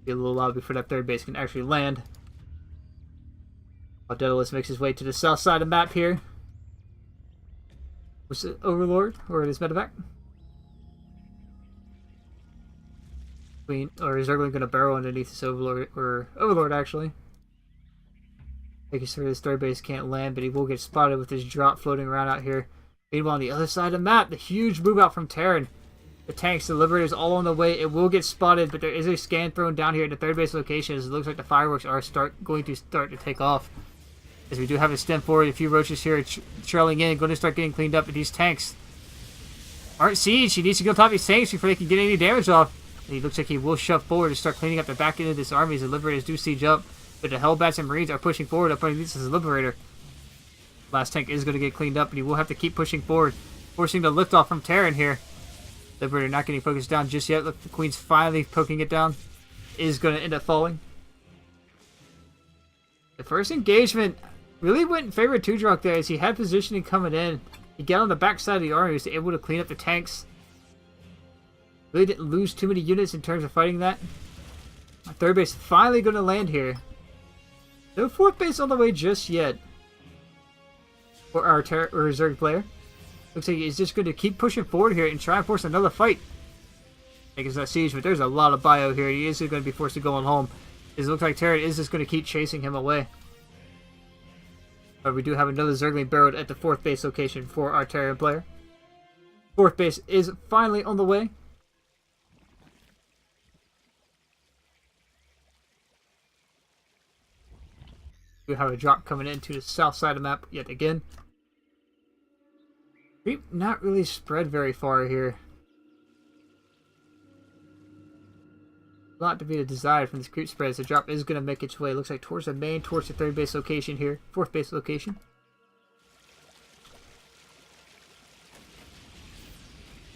Be a little while before that third base can actually land. While Daedalus makes his way to the south side of the map here. Was it Overlord or his medevac? Or is Zergling going to burrow underneath this Overlord, or Overlord actually? Making sure this third base can't land, but he will get spotted with his drop floating around out here. Meanwhile, on the other side of the map, the huge move out from Terran. The tanks, the Liberators, all on the way. It will get spotted, but there is a scan thrown down here at the third base location, as it looks like the fireworks are going to start to take off. As we do have a stem forward, a few roaches here trailing in, going to start getting cleaned up, but these tanks Art Siege, he needs to go top these tanks before they can get any damage off. And he looks like he will shove forward to start cleaning up the back end of this army as the Liberators do siege up. But the Hellbats and Marines are pushing forward up underneath this Liberator. Last tank is going to get cleaned up, and he will have to keep pushing forward, forcing the liftoff from Terran here. Liberator not getting focused down just yet. Look, the Queen's finally poking it down. Is going to end up falling. The first engagement really went in favor of Two Drunk there as he had positioning coming in. He got on the backside of the army, he was able to clean up the tanks. Really didn't lose too many units in terms of fighting that. My third base finally going to land here. No fourth base on the way just yet. For our reserve player. Looks like he's just going to keep pushing forward here and try and force another fight. Against that siege, but there's a lot of bio here. He is going to be forced to go on home. It looks like Terran is just going to keep chasing him away. But we do have another Zergling burrowed at the fourth base location for our Terran player. Fourth base is finally on the way. We have a drop coming into the south side of the map yet again. Creep not really spread very far here. A lot to be desired from this creep spread as the drop is going to make its way. Looks like towards the main, towards the third base location here. Fourth base location.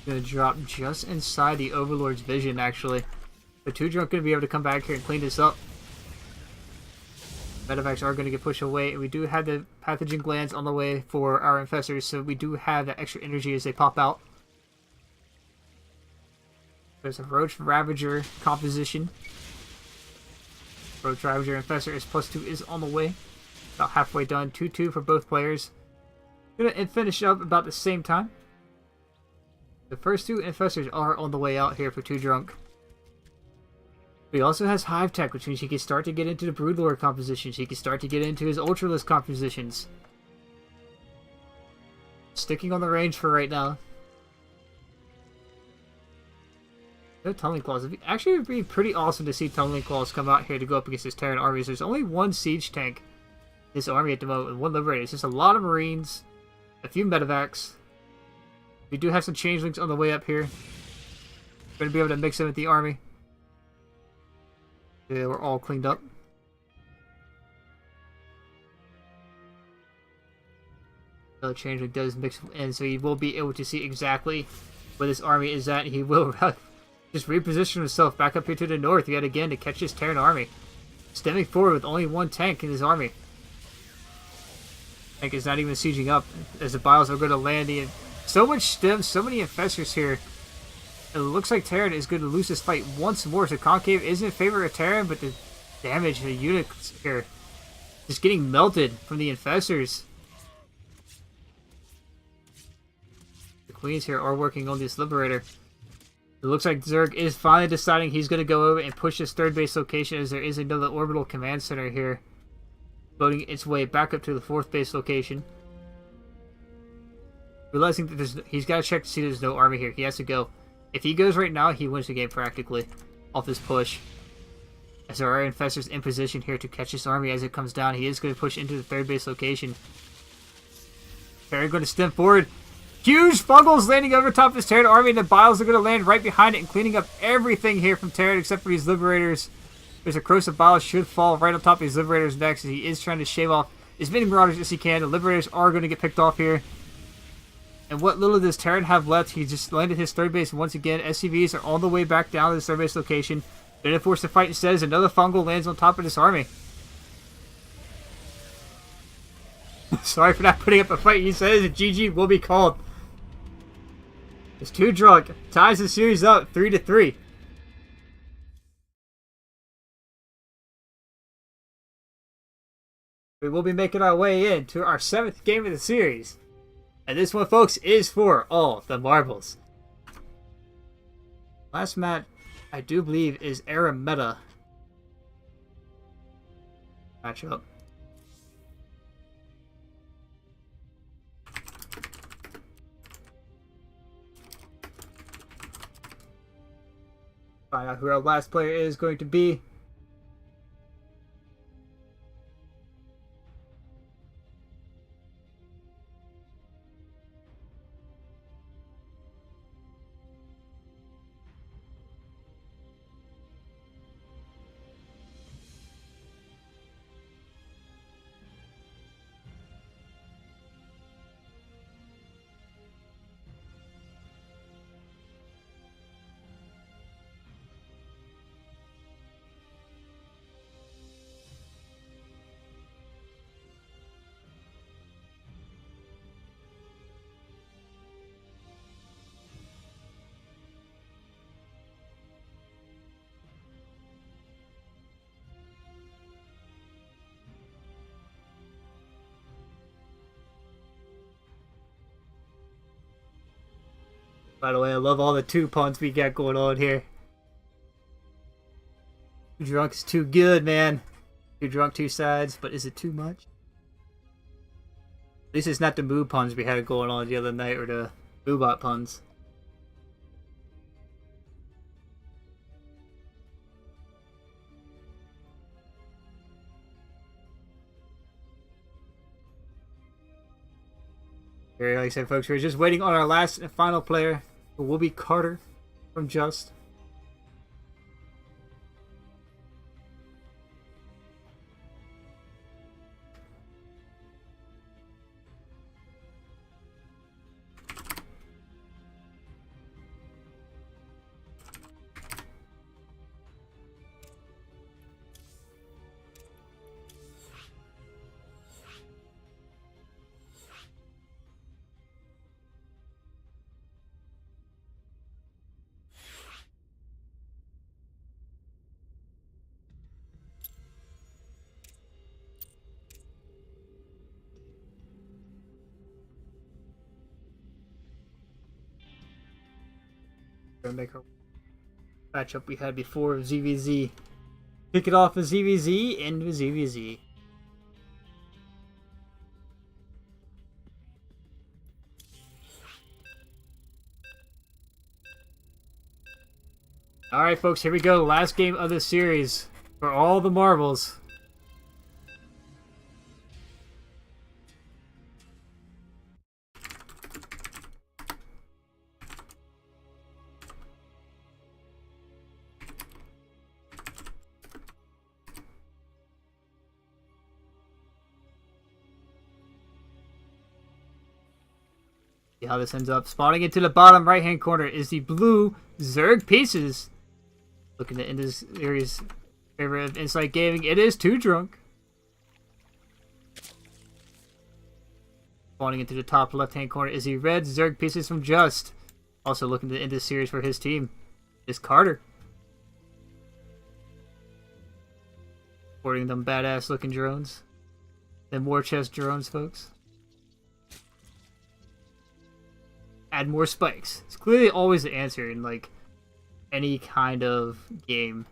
Going to drop just inside the Overlord's vision, actually. The Two Drunk going to be able to come back here and clean this up. Medevacs are going to get pushed away, and we do have the pathogen glands on the way for our infestors, so we do have that extra energy as they pop out. There's a Roach Ravager composition. Roach Ravager Infestor is +2 is on the way. About halfway done. 2-2 for both players. Gonna finish up about the same time. The first two Infestors are on the way out here for Two Drunk. He also has Hive Tech, which means he can start to get into the Broodlord compositions. He can start to get into his Ultralisk compositions. Sticking on the range for right now. No Tunneling Claws. Actually, it would be pretty awesome to see Tunneling Claws come out here to go up against this Terran armies. There's only one Siege tank in this army at the moment, and one Liberator. It's just a lot of Marines, a few Medevacs. We do have some Changelings on the way up here. We're going to be able to mix in with the army. Yeah, we're all cleaned up. The Changeling does mix in, so he will be able to see exactly where this army is at. He will just reposition himself back up here to the north yet again to catch this Terran army. Stemming forward with only one tank in his army. Tank is not even sieging up as the bios are going to land in. So much stem, so many infestors here. It looks like Terran is going to lose this fight once more. So Concave is in favor of Terran, but the damage to the units here is getting melted from the infestors. The Queens here are working on this Liberator. It looks like Zerg is finally deciding he's going to go over and push his third base location as there is another orbital command center here. Floating its way back up to the fourth base location. Realizing that he's got to check to see there's no army here. He has to go. If he goes right now, he wins the game practically off this push. As there are infestors in position here to catch this army as it comes down, he is going to push into the third base location. Terran going to stem forward. Huge Fungals landing over top of this Terran army, and the Biles are going to land right behind it and cleaning up everything here from Terran except for these Liberators. There's a Corrosive Biles should fall right on top of these Liberators next as he is trying to shave off as many Marauders as he can. The Liberators are going to get picked off here. And what little does Terran have left, he just landed his third base once again. SCVs are on the way back down to the third base location. They're going to force the fight instead as another Fungal lands on top of this army. Sorry for not putting up a fight. He says a GG will be called. It's Two Drunk. Ties the series up 3-3. We will be making our way in to our 7th game of the series. And this one, folks, is for all the marbles. Last match, I do believe, is Era Meta matchup. Find out who our last player is going to be. By the way, I love all the 2 puns we got going on here. Too drunk is too good, man. Too drunk, 2 sides, but is it too much? At least it's not the moo puns we had going on the other night, or the moobot puns. Like I said, folks, we're just waiting on our last and final player, who will be Carter from Just. Gonna make our matchup we had before, ZVZ. Kick it off with ZVZ, end with ZVZ. Alright folks, here we go. Last game of the series for all the marbles. See how this ends up. Spawning into the bottom right hand corner is the blue Zerg Pieces. Looking to end this series' favorite of Insight Gaming. It is Too Drunk. Spawning into the top left hand corner is the red Zerg Pieces from Just. Also looking to end this series for his team is Carter. Sporting them badass looking drones. Them war chest drones, folks. Add more spikes. It's clearly always the answer in like any kind of game.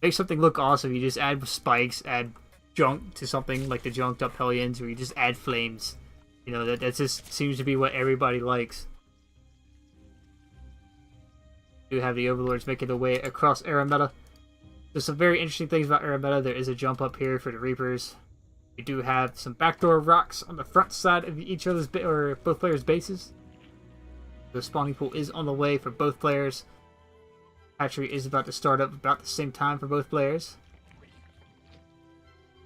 Make something look awesome. You just add spikes, add junk to something like the junked up Hellions, or you just add flames. You know, that just seems to be what everybody likes. We do have the Overlords making their way across Arameta. There's some very interesting things about Arameta. There is a jump up here for the Reapers. We do have some backdoor rocks on the front side of each other's both players' bases. The spawning pool is on the way for both players. Hatchery is about to start up about the same time for both players.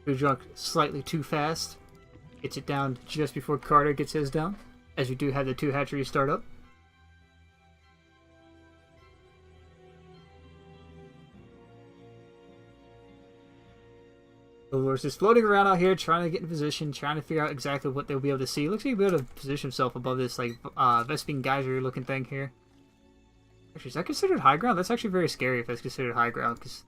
Too Drunk slightly too fast. Gets it down just before Carter gets his down. As we do have the 2 hatcheries start up. Overlords is floating around out here trying to get in position, trying to figure out exactly what they'll be able to see. Looks like he'll be able to position himself above this like Vespine Geyser looking thing here. Actually, is that considered high ground? That's actually very scary if that's considered high ground, because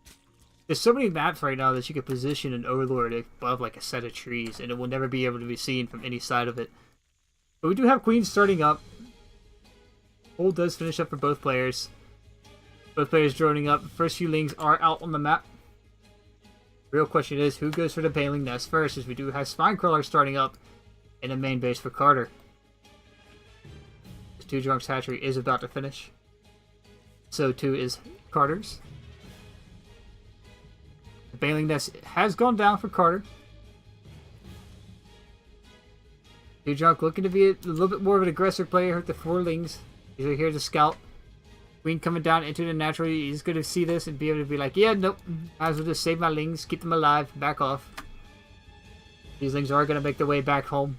there's so many maps right now that you could position an Overlord above like a set of trees and it will never be able to be seen from any side of it. But we do have Queens starting up. Hole does finish up for both players. Both players droning up. The first few lings are out on the map. Real question is, who goes for the Baneling Nest first, as we do have Spinecrawler starting up in the main base for Carter. Too Drunk's hatchery is about to finish. So too is Carter's. The Baneling Nest has gone down for Carter. Too Drunk looking to be a little bit more of an aggressive player with the 4 lings. He's here to scout. Queen coming down into the natural, he's going to see this and be able to be like, yeah, nope, might as well just save my lings, keep them alive, back off. These lings are going to make their way back home.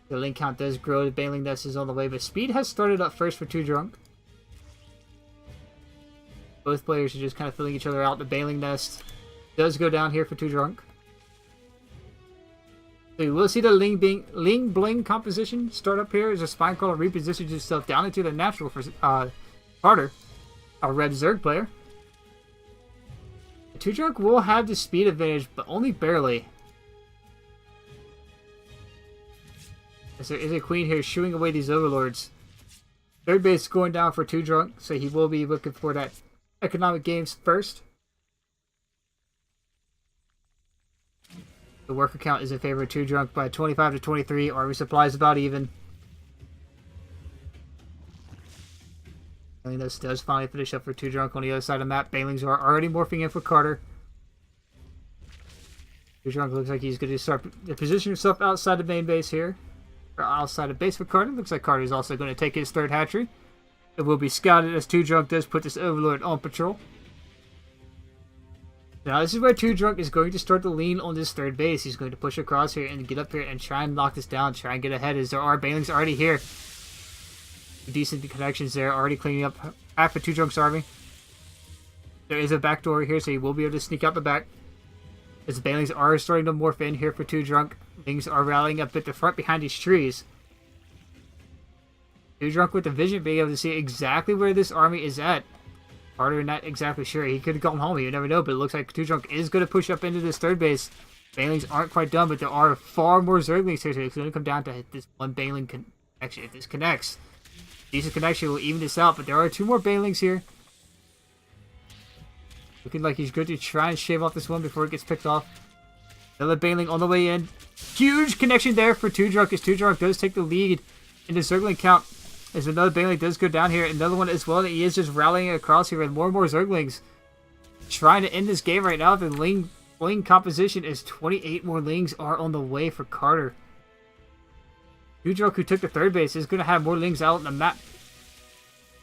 The ling count does grow, the Baneling Nest is on the way, but speed has started up first for Too Drunk. Both players are just kind of filling each other out. The Baneling Nest does go down here for Too Drunk. So you will see the Ling Bling composition start up here as a Spinecrawler repositions itself down into the natural for Carter, our red Zerg player. Too Drunk will have the speed advantage, but only barely. As there is a Queen here shooing away these Overlords. Third base going down for 2 drunk, so he will be looking for that economic gains first. The worker count is in favor of 2 drunk by 25 to 23. Army supply is about even. Nydus does finally finish up for 2 drunk on the other side of the map. Banelings are already morphing in for Carter. 2 drunk looks like he's going to start to position himself outside the main base here. Or outside of base for Carter. Looks like Carter is also going to take his 3rd hatchery. It will be scouted as 2 drunk does put this Overlord on patrol. Now this is where 2 drunk is going to start to lean on this 3rd base. He's going to push across here and get up here and try and lock this down. Try and get ahead as there are Banelings already here. Decent connections there. Already cleaning up half of 2 drunk's army. There is a back door here, so he will be able to sneak out the back. As the Banelings are starting to morph in here for 2 drunk. Things are rallying up at the front behind these trees. 2 drunk with the vision being able to see exactly where this army is at. Carter not exactly sure. He could have gone home. You never know, but it looks like 2 drunk is going to push up into this 3rd base. Banelings aren't quite done, but there are far more Zerglings here, so it's going to come down to this one Baneling connection. If this connects, decent connection will even this out, but there are 2 more Banelings here. Looking like he's good to try and shave off this one before it gets picked off. Another Baneling on the way in. Huge connection there for 2 drunk, as 2 drunk does take the lead in the Zergling count. As another Baneling does go down here, another one as well. He is just rallying across here with more and more Zerglings. Trying to end this game right now. The Ling composition is 28 more Lings are on the way for Carter. 2 drunk, who took the 3rd base, is going to have more Lings out on the map.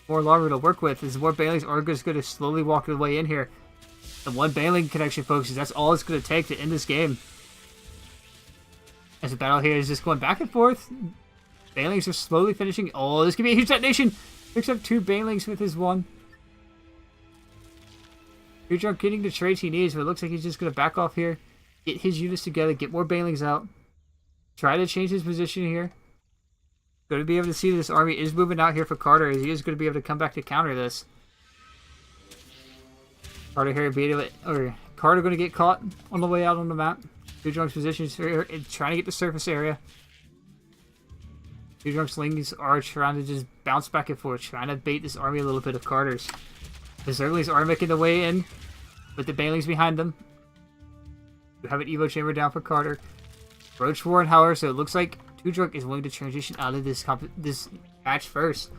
More longer to work with, as more Banelings are just going to slowly walk their way in here. The 1 Baneling connection, folks, is that's all it's going to take to end this game. As the battle here is just going back and forth. Banelings are slowly finishing. Oh, this could be a huge detonation. Picks up 2 Banelings with his 1. 2 drunk getting the trades he needs, but it looks like he's just going to back off here. Get his units together, get more Banelings out. Try to change his position here. Going to be able to see this army is moving out here for Carter, as he is going to be able to come back to counter this. Carter here being able to, or Carter going to get caught on the way out on the map. 2 drunk's positions here, trying to get the surface area. 2 drunk slings are trying to just bounce back and forth, trying to bait this army a little bit of Carter's. The Zerglings are making the way in, with the Banelings behind them. We have an Evo chamber down for Carter. Roach Warren, however, so it looks like 2 drunk is willing to transition out of this match first.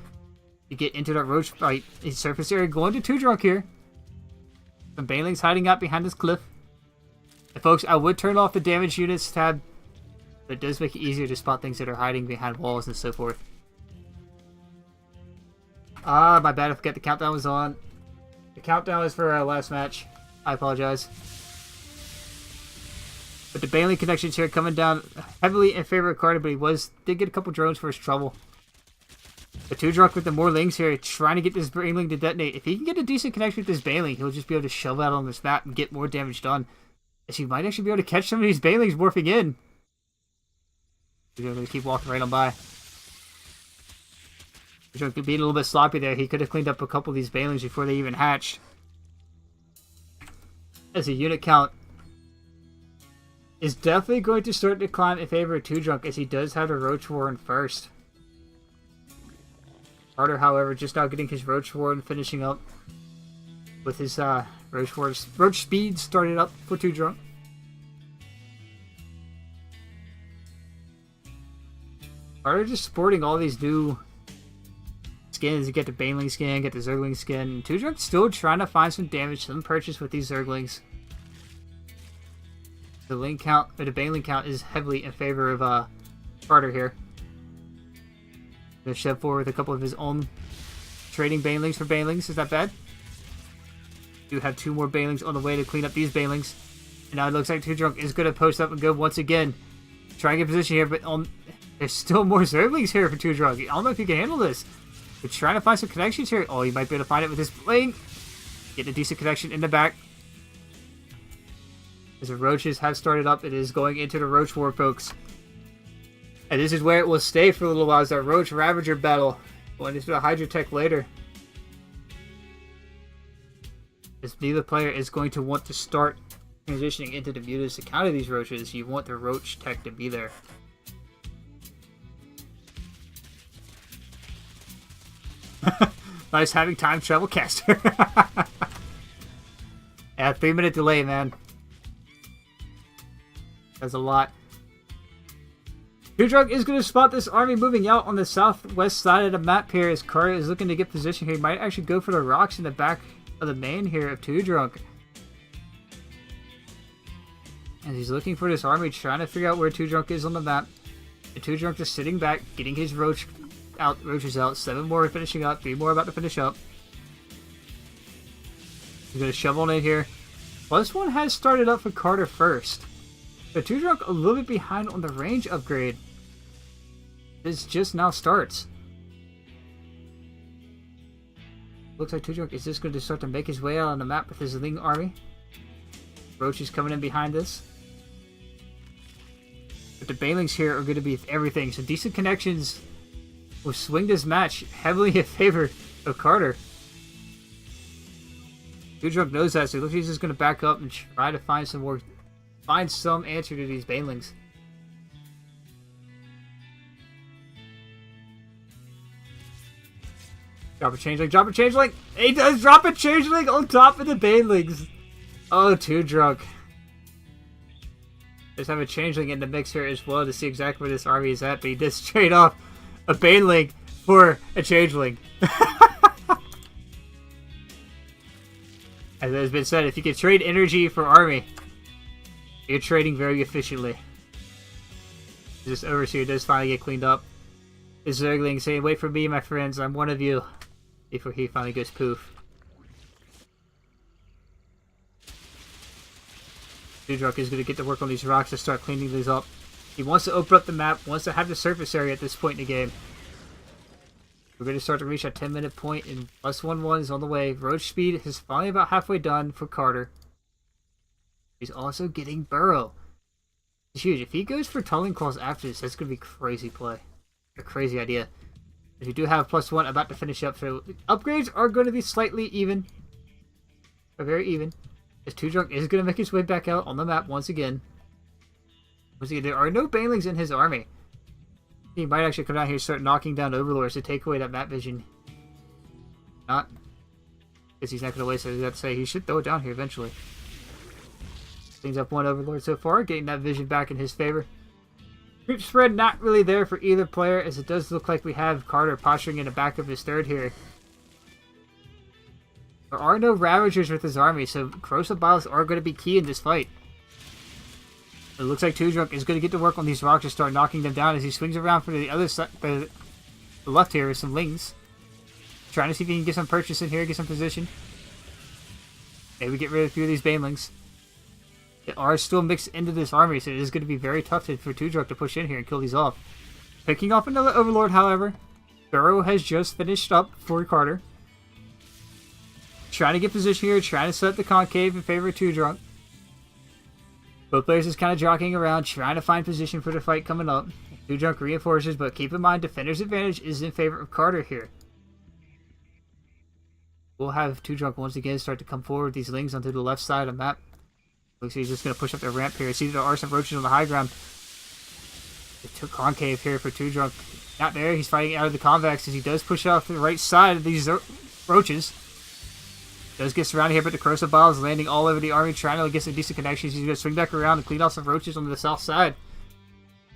To get into that Roach fight. His surface area going to 2 drunk here. Some Banelings hiding out behind this cliff. And folks, I would turn off the damage units tab. But it does make it easier to spot things that are hiding behind walls and so forth. Ah, my bad, I forgot the countdown was on. The countdown is for our last match. I apologize. But the Baneling connections here coming down heavily in favor of Carter, but he did get a couple drones for his trouble. The 2 drunk with the more Lings here, trying to get this Baneling to detonate. If he can get a decent connection with this Baneling, he'll just be able to shove out on this map and get more damage done. As he might actually be able to catch some of these Banelings morphing in. We're going to keep walking right on by. Being a little bit sloppy there. He could have cleaned up a couple of these Banelings before they even hatched. As a unit count is definitely going to start to climb in favor of 2 drunk, as he does have a Roach Warren first. Carter, however, just now getting his Roach Warren finishing up with his Roach speed started up for 2 drunk. Carter just sporting all these new skins. You get the Baneling skin, get the Zergling skin. And 2 drunk still trying to find some damage, some purchase with these Zerglings. The Ling count, or the Baneling count, is heavily in favor of Carter here. Gonna shove forward with a couple of his own trading Banelings for Banelings. Is that bad? Do have 2 more Banelings on the way to clean up these Banelings. And now it looks like 2 drunk is going to post up and go once again. Try and get position here, but there's still more Zerglings here for 2 drunk. I don't know if he can handle this. We're trying to find some connections here. Oh, you might be able to find it with his plane. Getting a decent connection in the back. As the Roaches have started up, it is going into the Roach War, folks. And this is where it will stay for a little while, is that Roach Ravager battle. Going into the Hydra Tech later. As neither player is going to want to start transitioning into the Mutas to counter these Roaches. You want the Roach Tech to be there. Nice having time travel caster. Yeah, 3-minute delay, man. That's a lot. Two-Drunk is going to spot this army moving out on the southwest side of the map here as Carter is looking to get position here. He might actually go for the rocks in the back of the main here of Two-Drunk. And he's looking for this army, trying to figure out where Two-Drunk is on the map. And Two-Drunk just sitting back, getting his roaches out. 7 more finishing up, 3 more about to finish up. He's going to shovel in here. +1 has started up for Carter first. But Two-Drunk a little bit behind on the range upgrade. This just now starts. Looks like Two-Drunk is just going to start to make his way out on the map with his Ling army. Roach is coming in behind this. But the Banelings here are going to be everything. So decent connections will swing this match heavily in favor of Carter. Two-Drunk knows that, so he looks like he's just going to back up and try to find some answer to these Banelings. Drop a changeling. He does drop a changeling on top of the Banelings. Oh, Two-Drunk. Just have a changeling in the mix here as well to see exactly where this army is at, but he does trade off a Baneling for a changeling. As has been said, if you can trade energy for army, you're trading very efficiently. This Overseer does finally get cleaned up. Is Zergling saying, "Wait for me, my friends, I'm one of you," before he finally goes poof. Two-Drunk is going to get to work on these rocks to start cleaning these up. He wants to open up the map, wants to have the surface area at this point in the game. We're going to start to reach that 10-minute point, and +1 is on the way. Roach speed is finally about halfway done for Carter. He's also getting Burrow. It's huge. If he goes for Tunneling Claws after this, that's going to be crazy play. A crazy idea. If you do have +1 about to finish up, so upgrades are going to be slightly even. Or very even. As Two-Drunk is going to make his way back out on the map once again. There are no Banelings in his army. He might actually come down here and start knocking down Overlords to take away that map vision. Not. Because he's not going to waste it. I have to say, he should throw it down here eventually. Cleans up 1 Overlord so far, getting that vision back in his favor. Creep spread not really there for either player, as it does look like we have Carter posturing in the back of his third here. There are no Ravagers with his army, so Corrosive Biles are going to be key in this fight. It looks like Two-Drunk is going to get to work on these rocks and start knocking them down as he swings around for the other side, the left here with some Lings. Trying to see if he can get some purchase in here, get some position. Maybe get rid of a few of these Banelings. They are still mixed into this army, so it is going to be very tough for Two-Drunk to push in here and kill these off. Picking off another Overlord, however. Burrow has just finished up for Carter. Trying to get position here, trying to set up the concave in favor of Two-Drunk. Both players is kind of jockeying around, trying to find position for the fight coming up. Two-Drunk reinforces, but keep in mind, defender's advantage is in favor of Carter here. We'll have Two-Drunk once again start to come forward with these Lings onto the left side of the map. Looks like he's just going to push up the ramp here. See, there are some roaches on the high ground. They took concave here for Two-Drunk. Not there, he's fighting out of the convex as he does push off the right side of these roaches. Does get surrounded here, but the Corrosive Bile is landing all over the army, trying to get some decent connections. He's going to swing back around and clean off some roaches on the south side.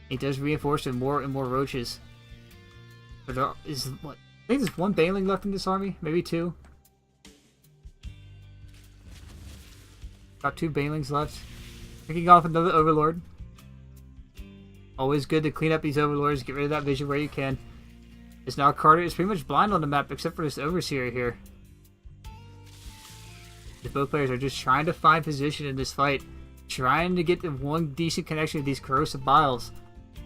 He does reinforce with more and more roaches. But there is, what, I think there's 1 Baneling left in this army, maybe 2. Got 2 Banelings left. Picking off another Overlord. Always good to clean up these Overlords, get rid of that vision where you can. As now Carter is pretty much blind on the map, except for this Overseer here. Both players are just trying to find position in this fight, trying to get the 1 decent connection with these Corrosive Biles.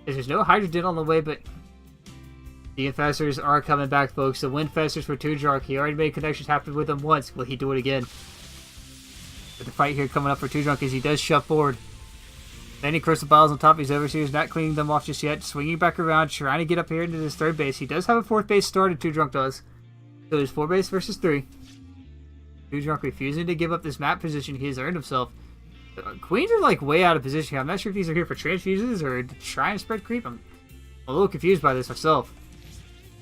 As there's no Hydrogen on the way, but the Infestors are coming back, folks. The Windfestors for Two-Drunk. He already made connections happen with them once. Will he do it again? But the fight here coming up for Two-Drunk as he does shove forward. Many Corrosive Biles on top of these Overseers, not cleaning them off just yet. Swinging back around, trying to get up here into this 3rd base. He does have a 4th base started, Two-Drunk does. So there's 4 base versus 3. Two-Drunk refusing to give up this map position he has earned himself. Queens are like way out of position here. I'm not sure if these are here for transfuses or to try and spread creep. I'm a little confused by this myself.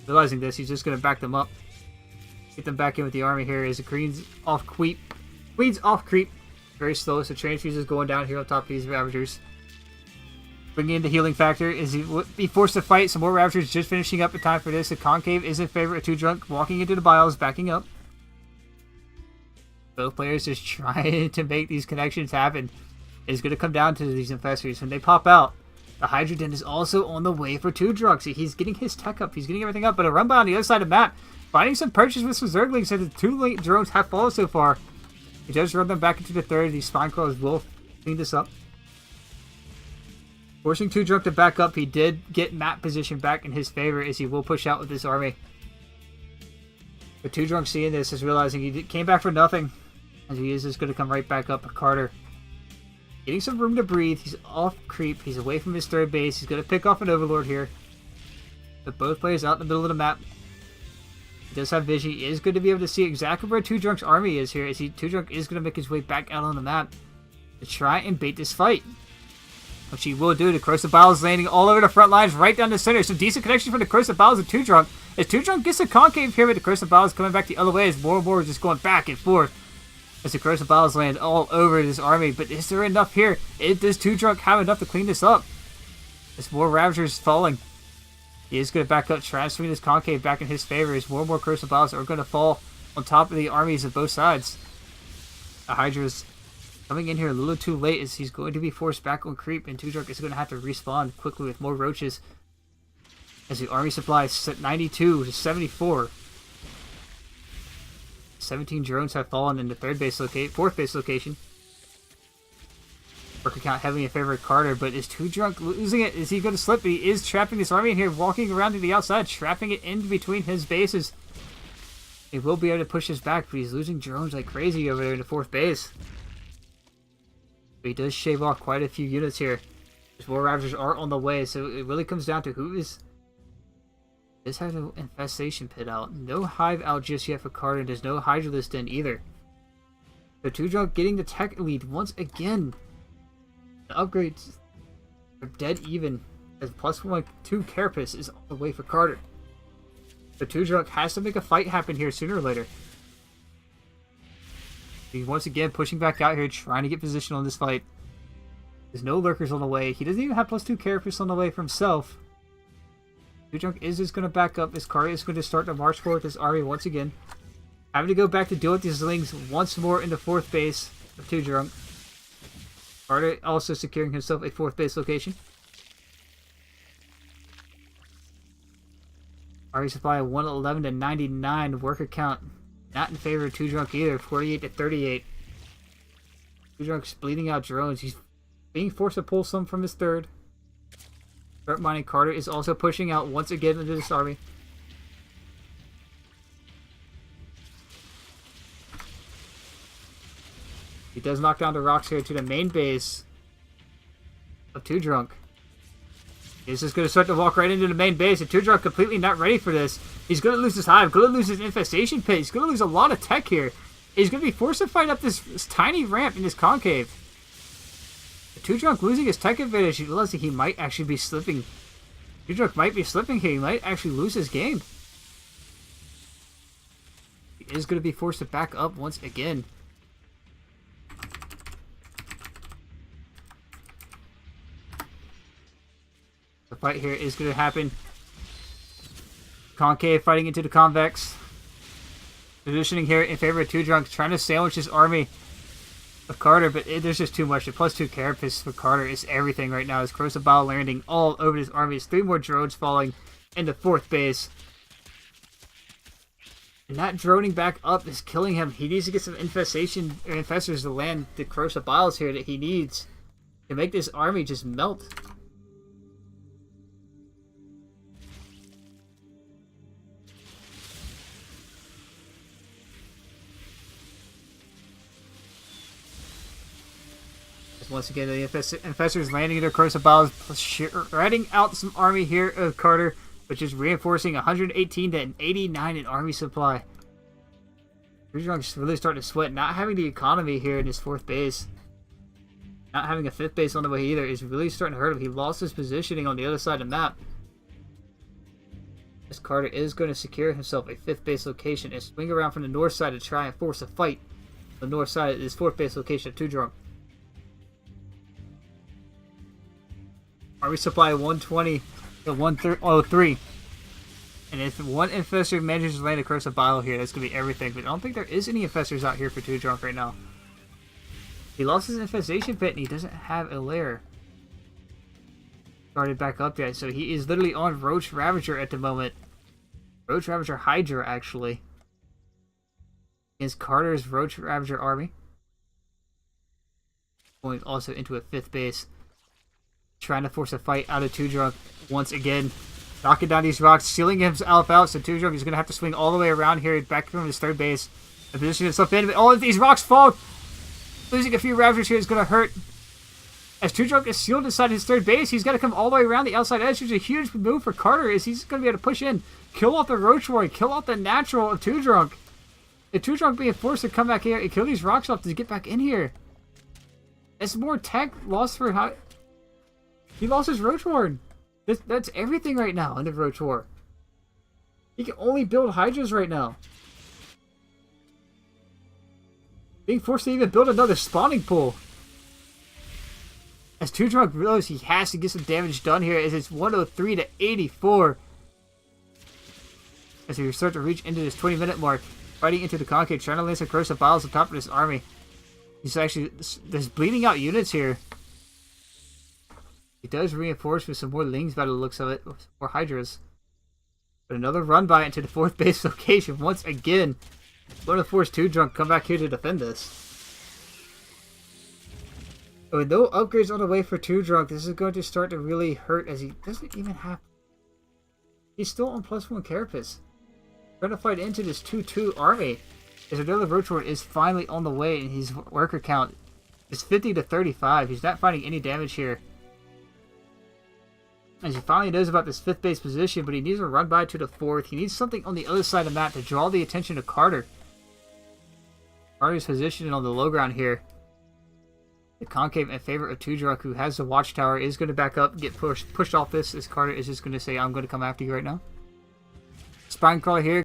Realizing this, he's just going to back them up. Get them back in with the army here as the Queen's off creep. Queen's off creep. Very slow, so Transfuse is going down here on top of these Ravagers. Bringing in the healing factor is he would be forced to fight. Some more Ravagers just finishing up in time for this. The Concave is in favor of 2 Drunk, walking into the Biles, backing up. Both players just trying to make these connections happen. It's going to come down to these Infestors. When they pop out, the Hydra Den is also on the way for 2 Drunks. He's getting his tech up. He's getting everything up. But a run by on the other side of the map. Finding some purchase with some Zerglings. So the 2 late drones have fallen so far. He does run them back into the third. These Spine Crawlers will clean this up. Forcing 2 Drunk to back up. He did get map position back in his favor as he will push out with this army. But 2 Drunk seeing this is realizing he came back for nothing. As he is just going to come right back up. Carter getting some room to breathe. He's off creep. He's away from his third base. He's going to pick off an Overlord here. But both players out in the middle of the map. He does have vision. He is going to be able to see exactly where 2 Drunk's army is here. As 2 Drunk is going to make his way back out on the map to try and bait this fight. Which he will do. The Corrosive Bile is landing all over the front lines, right down the center. Some decent connection from the Corrosive Bile of 2 Drunk. As 2 Drunk gets a Concave here, but the Corrosive Bile is coming back the other way as more and more is just going back and forth. As the Corrosive Biles land all over this army. But is there enough here? Does 2 Drunk have enough to clean this up? As more Ravagers falling. He is going to back up, transferring this Concave back in his favor. As more and more Corrosive Biles are going to fall on top of the armies of both sides. The Hydra's coming in here a little too late as he's going to be forced back on creep. And 2 Drunk is going to have to respawn quickly with more Roaches. As the army supply is set 92 to 74. 17 drones have fallen in the fourth base location. Worker count heavily in favor of Carter, but is 2 Drunk losing it? Is he going to slip? He is trapping this army in here, walking around to the outside, trapping it in between his bases. He will be able to push this back, but he's losing drones like crazy over there in the 4th base. But he does shave off quite a few units here. His War Ravagers are on the way, so it really comes down to who is... This has an infestation pit out. No hive out just yet for Carter. There's no Hydralisk Den either. So 2 Drunk getting the tech lead once again. The upgrades are dead even. As +1/2 Carapace is on the way for Carter. So 2 Drunk has to make a fight happen here sooner or later. He's once again pushing back out here, trying to get position on this fight. There's no lurkers on the way. He doesn't even have +2 Carapace on the way for himself. 2 Drunk is just going to back up. This Carter is going to start to march forward this army once again. Having to go back to deal with these Lings once more in the 4th base of 2 Drunk. Carter also securing himself a 4th base location. Army supply of 111 to 99. Worker count not in favor of 2 Drunk either. 48 to 38. 2 Drunk's bleeding out drones. He's being forced to pull some from his 3rd. Start mining. Carter is also pushing out once again into this army. He does knock down the rocks here to the main base of 2 Drunk. He's just going to start to walk right into the main base, and 2 Drunk completely not ready for this. He's going to lose his hive, going to lose his infestation pit. He's going to lose a lot of tech here. He's going to be forced to fight up this tiny ramp in this concave. 2 Drunk losing his tech advantage. He realizes he might actually be slipping. 2 Drunk might be slipping here. He might actually lose his game. He is going to be forced to back up once again. The fight here is going to happen. Concave fighting into the Convex. Positioning here in favor of 2 Drunk, trying to sandwich his army of Carter, but there's just too much. The +2 Carapace for Carter is everything right now. His Corrosive Bile landing all over his army. There's 3 more drones falling in the 4th base. And that droning back up is killing him. He needs to get some infestors to land the Corrosive Biles here that he needs to make this army just melt. Once again, the infestors landing their Corrosive Biles, shredding out some army here of Carter, which is reinforcing 118 to 89 in army supply. 2 Drunk's really starting to sweat. Not having the economy here in his 4th base, not having a 5th base on the way either, is really starting to hurt him. He lost his positioning on the other side of the map. As Carter is going to secure himself a 5th base location and swing around from the north side to try and force a fight. The north side is 4th base location of 2 drunk. Army supply 120 to 103. And if one infestor manages to land across a bile here, that's going to be everything. But I don't think there is any infestors out here for 2 drunk right now. He lost his infestation pit and he doesn't have a lair started back up yet. So he is literally on Roach Ravager at the moment. Roach Ravager Hydra, actually. Against Carter's Roach Ravager army. Going also into a 5th base. Trying to force a fight out of 2 drunk once again. Knocking down these rocks, sealing himself out. So 2 drunk is going to have to swing all the way around here, back from his 3rd base. And position himself in. But all of these rocks fall. Losing a few Ravagers here is going to hurt. As 2 drunk is sealed inside his 3rd base, he's got to come all the way around the outside edge, which is a huge move for Carter. Is he's going to be able to push in, kill off the Roach Warrior, kill off the natural of 2 drunk. If 2 drunk being forced to come back here and kill these rocks off to get back in here. It's more tech lost for how he lost his Roach Warren. That's everything right now in the Roach War. He can only build Hydras right now. Being forced to even build another spawning pool. As 2 drunk realizes he has to get some damage done here as it's 103 to 84. As he starts to reach into this 20-minute mark. Fighting into the concave, trying to land some corrosive biles on top of this army. He's actually, there's bleeding out units here. He does reinforce with some more Lings by the looks of it, more Hydras. But another run by into the 4th base location once again. Going to force 2 drunk come back here to defend this. With no upgrades on the way for 2 drunk, this is going to start to really hurt as he doesn't even have. He's still on +1 carapace. Trying to fight into this 2-2 army. As another Roach Warrior is finally on the way and his worker count is 50 to 35. He's not finding any damage here. As he finally knows about this 5th base position, but he needs to run by to the 4th. He needs something on the other side of the map to draw the attention of Carter. Carter's positioned on the low ground here. The concave in favor of 2 drunk, who has the watchtower, is going to back up, get pushed off this, as Carter is just going to say, I'm going to come after you right now. Spine crawler here.